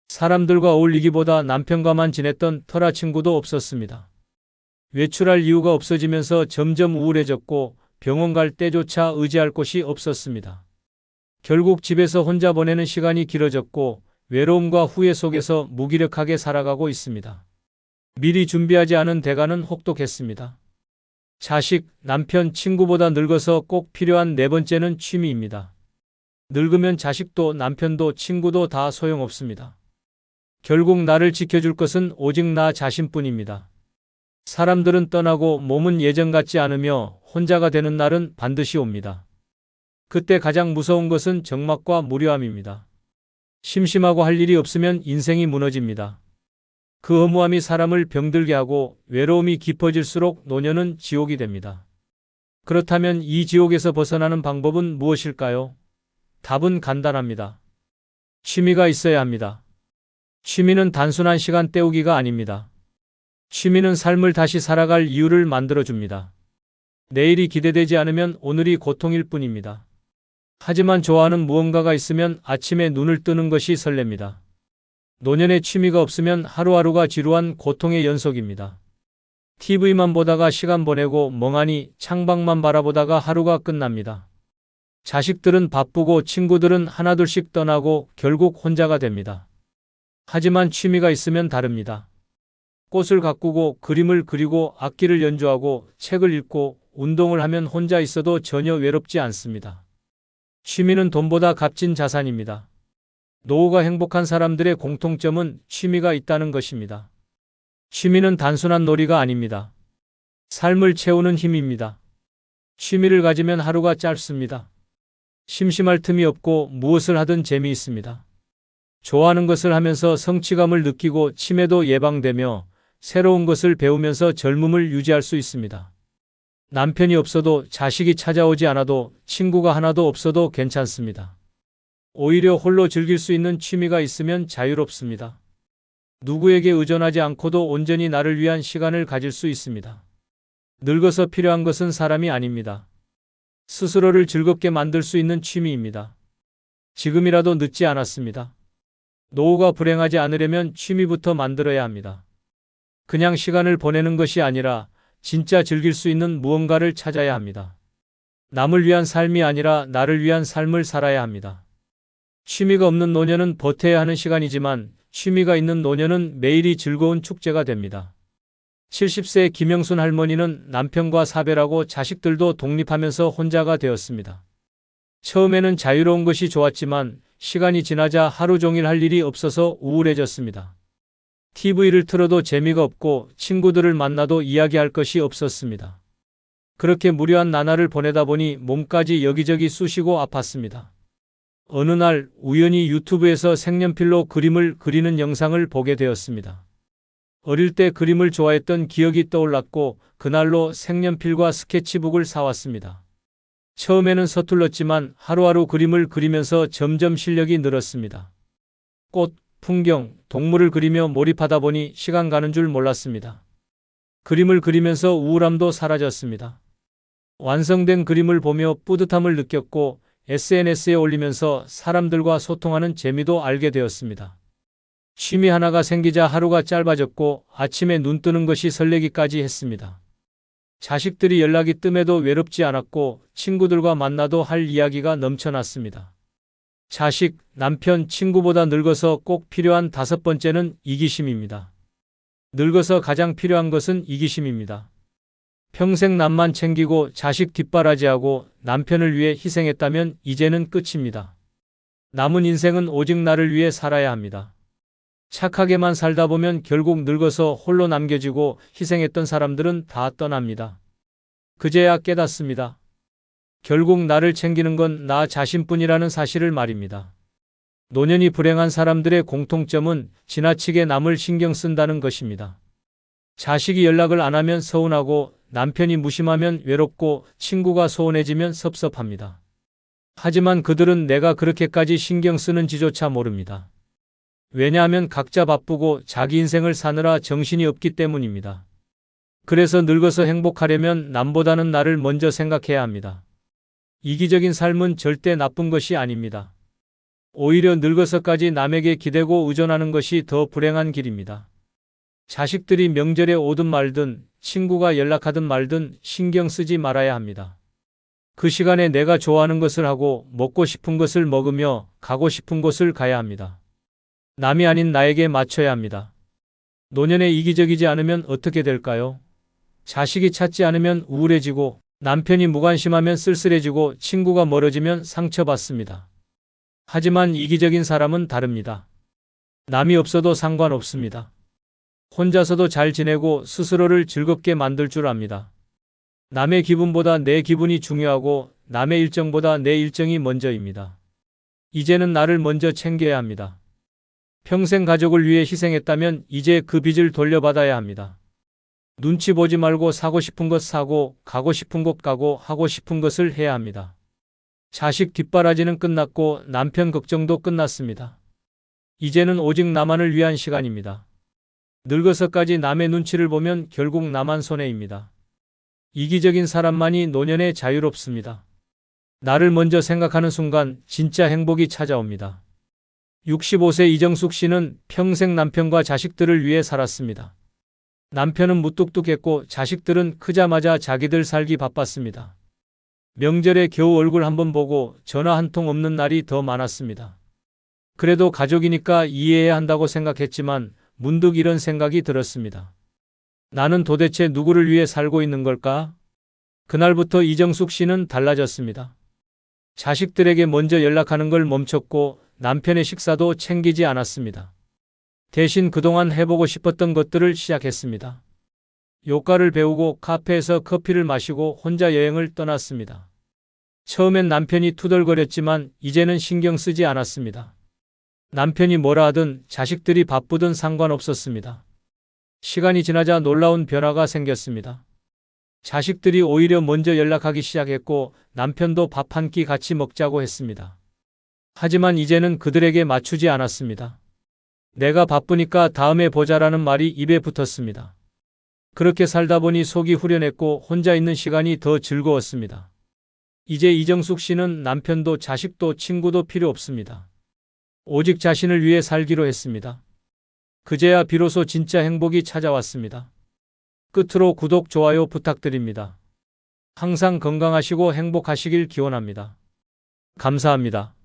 A: 사람들과 어울리기보다 남편과만 지냈던 터라 친구도 없었습니다. 외출할 이유가 없어지면서 점점 우울해졌고 병원 갈 때조차 의지할 곳이 없었습니다. 결국 집에서 혼자 보내는 시간이 길어졌고 외로움과 후회 속에서 무기력하게 살아가고 있습니다. 미리 준비하지 않은 대가는 혹독했습니다. 자식, 남편, 친구보다 늙어서 꼭 필요한 네 번째는 취미입니다. 늙으면 자식도 남편도 친구도 다 소용없습니다. 결국 나를 지켜줄 것은 오직 나 자신뿐입니다. 사람들은 떠나고 몸은 예전 같지 않으며 혼자가 되는 날은 반드시 옵니다. 그때 가장 무서운 것은 적막과 무료함입니다. 심심하고 할 일이 없으면 인생이 무너집니다. 그 허무함이 사람을 병들게 하고 외로움이 깊어질수록 노년은 지옥이 됩니다. 그렇다면 이 지옥에서 벗어나는 방법은 무엇일까요? 답은 간단합니다. 취미가 있어야 합니다. 취미는 단순한 시간 때우기가 아닙니다. 취미는 삶을 다시 살아갈 이유를 만들어줍니다. 내일이 기대되지 않으면 오늘이 고통일 뿐입니다. 하지만 좋아하는 무언가가 있으면 아침에 눈을 뜨는 것이 설렙니다. 노년에 취미가 없으면 하루하루가 지루한 고통의 연속입니다. TV만 보다가 시간 보내고 멍하니 창밖만 바라보다가 하루가 끝납니다. 자식들은 바쁘고 친구들은 하나둘씩 떠나고 결국 혼자가 됩니다. 하지만 취미가 있으면 다릅니다. 꽃을 가꾸고 그림을 그리고 악기를 연주하고 책을 읽고 운동을 하면 혼자 있어도 전혀 외롭지 않습니다. 취미는 돈보다 값진 자산입니다. 노후가 행복한 사람들의 공통점은 취미가 있다는 것입니다. 취미는 단순한 놀이가 아닙니다. 삶을 채우는 힘입니다. 취미를 가지면 하루가 짧습니다. 심심할 틈이 없고 무엇을 하든 재미있습니다. 좋아하는 것을 하면서 성취감을 느끼고 치매도 예방되며 새로운 것을 배우면서 젊음을 유지할 수 있습니다. 남편이 없어도 자식이 찾아오지 않아도 친구가 하나도 없어도 괜찮습니다. 오히려 홀로 즐길 수 있는 취미가 있으면 자유롭습니다. 누구에게 의존하지 않고도 온전히 나를 위한 시간을 가질 수 있습니다. 늙어서 필요한 것은 사람이 아닙니다. 스스로를 즐겁게 만들 수 있는 취미입니다. 지금이라도 늦지 않았습니다. 노후가 불행하지 않으려면 취미부터 만들어야 합니다. 그냥 시간을 보내는 것이 아니라 진짜 즐길 수 있는 무언가를 찾아야 합니다. 남을 위한 삶이 아니라 나를 위한 삶을 살아야 합니다. 취미가 없는 노년은 버텨야 하는 시간이지만 취미가 있는 노년은 매일이 즐거운 축제가 됩니다. 70세 김영순 할머니는 남편과 사별하고 자식들도 독립하면서 혼자가 되었습니다. 처음에는 자유로운 것이 좋았지만 시간이 지나자 하루 종일 할 일이 없어서 우울해졌습니다. TV를 틀어도 재미가 없고 친구들을 만나도 이야기할 것이 없었습니다. 그렇게 무료한 나날을 보내다 보니 몸까지 여기저기 쑤시고 아팠습니다. 어느 날 우연히 유튜브에서 색연필로 그림을 그리는 영상을 보게 되었습니다. 어릴 때 그림을 좋아했던 기억이 떠올랐고 그날로 색연필과 스케치북을 사왔습니다. 처음에는 서툴렀지만 하루하루 그림을 그리면서 점점 실력이 늘었습니다. 꽃, 풍경, 동물을 그리며 몰입하다 보니 시간 가는 줄 몰랐습니다. 그림을 그리면서 우울함도 사라졌습니다. 완성된 그림을 보며 뿌듯함을 느꼈고 SNS에 올리면서 사람들과 소통하는 재미도 알게 되었습니다. 취미 하나가 생기자 하루가 짧아졌고 아침에 눈 뜨는 것이 설레기까지 했습니다. 자식들이 연락이 뜸해도 외롭지 않았고 친구들과 만나도 할 이야기가 넘쳐났습니다. 자식, 남편, 친구보다 늙어서 꼭 필요한 다섯 번째는 이기심입니다. 늙어서 가장 필요한 것은 이기심입니다. 평생 남만 챙기고 자식 뒷바라지하고 남편을 위해 희생했다면 이제는 끝입니다. 남은 인생은 오직 나를 위해 살아야 합니다. 착하게만 살다 보면 결국 늙어서 홀로 남겨지고 희생했던 사람들은 다 떠납니다. 그제야 깨닫습니다. 결국 나를 챙기는 건 나 자신뿐이라는 사실을 말입니다. 노년이 불행한 사람들의 공통점은 지나치게 남을 신경 쓴다는 것입니다. 자식이 연락을 안 하면 서운하고 남편이 무심하면 외롭고 친구가 소원해지면 섭섭합니다. 하지만 그들은 내가 그렇게까지 신경 쓰는지조차 모릅니다. 왜냐하면 각자 바쁘고 자기 인생을 사느라 정신이 없기 때문입니다. 그래서 늙어서 행복하려면 남보다는 나를 먼저 생각해야 합니다. 이기적인 삶은 절대 나쁜 것이 아닙니다. 오히려 늙어서까지 남에게 기대고 의존하는 것이 더 불행한 길입니다. 자식들이 명절에 오든 말든 친구가 연락하든 말든 신경 쓰지 말아야 합니다. 그 시간에 내가 좋아하는 것을 하고 먹고 싶은 것을 먹으며 가고 싶은 곳을 가야 합니다. 남이 아닌 나에게 맞춰야 합니다. 노년에 이기적이지 않으면 어떻게 될까요? 자식이 찾지 않으면 우울해지고 남편이 무관심하면 쓸쓸해지고 친구가 멀어지면 상처받습니다. 하지만 이기적인 사람은 다릅니다. 남이 없어도 상관없습니다. 혼자서도 잘 지내고 스스로를 즐겁게 만들 줄 압니다. 남의 기분보다 내 기분이 중요하고 남의 일정보다 내 일정이 먼저입니다. 이제는 나를 먼저 챙겨야 합니다. 평생 가족을 위해 희생했다면 이제 그 빚을 돌려받아야 합니다. 눈치 보지 말고 사고 싶은 것 사고 가고 싶은 곳 가고 하고 싶은 것을 해야 합니다. 자식 뒷바라지는 끝났고 남편 걱정도 끝났습니다. 이제는 오직 나만을 위한 시간입니다. 늙어서까지 남의 눈치를 보면 결국 나만 손해입니다. 이기적인 사람만이 노년에 자유롭습니다. 나를 먼저 생각하는 순간 진짜 행복이 찾아옵니다. 65세 이정숙 씨는 평생 남편과 자식들을 위해 살았습니다. 남편은 무뚝뚝했고 자식들은 크자마자 자기들 살기 바빴습니다. 명절에 겨우 얼굴 한번 보고 전화 한 통 없는 날이 더 많았습니다. 그래도 가족이니까 이해해야 한다고 생각했지만 문득 이런 생각이 들었습니다. 나는 도대체 누구를 위해 살고 있는 걸까? 그날부터 이정숙 씨는 달라졌습니다. 자식들에게 먼저 연락하는 걸 멈췄고 남편의 식사도 챙기지 않았습니다. 대신 그동안 해보고 싶었던 것들을 시작했습니다. 요가를 배우고 카페에서 커피를 마시고 혼자 여행을 떠났습니다. 처음엔 남편이 투덜거렸지만 이제는 신경 쓰지 않았습니다. 남편이 뭐라 하든 자식들이 바쁘든 상관없었습니다. 시간이 지나자 놀라운 변화가 생겼습니다. 자식들이 오히려 먼저 연락하기 시작했고 남편도 밥 한 끼 같이 먹자고 했습니다. 하지만 이제는 그들에게 맞추지 않았습니다. 내가 바쁘니까 다음에 보자라는 말이 입에 붙었습니다. 그렇게 살다 보니 속이 후련했고 혼자 있는 시간이 더 즐거웠습니다. 이제 이정숙 씨는 남편도 자식도 친구도 필요 없습니다. 오직 자신을 위해 살기로 했습니다. 그제야 비로소 진짜 행복이 찾아왔습니다. 끝으로 구독, 좋아요 부탁드립니다. 항상 건강하시고 행복하시길 기원합니다. 감사합니다.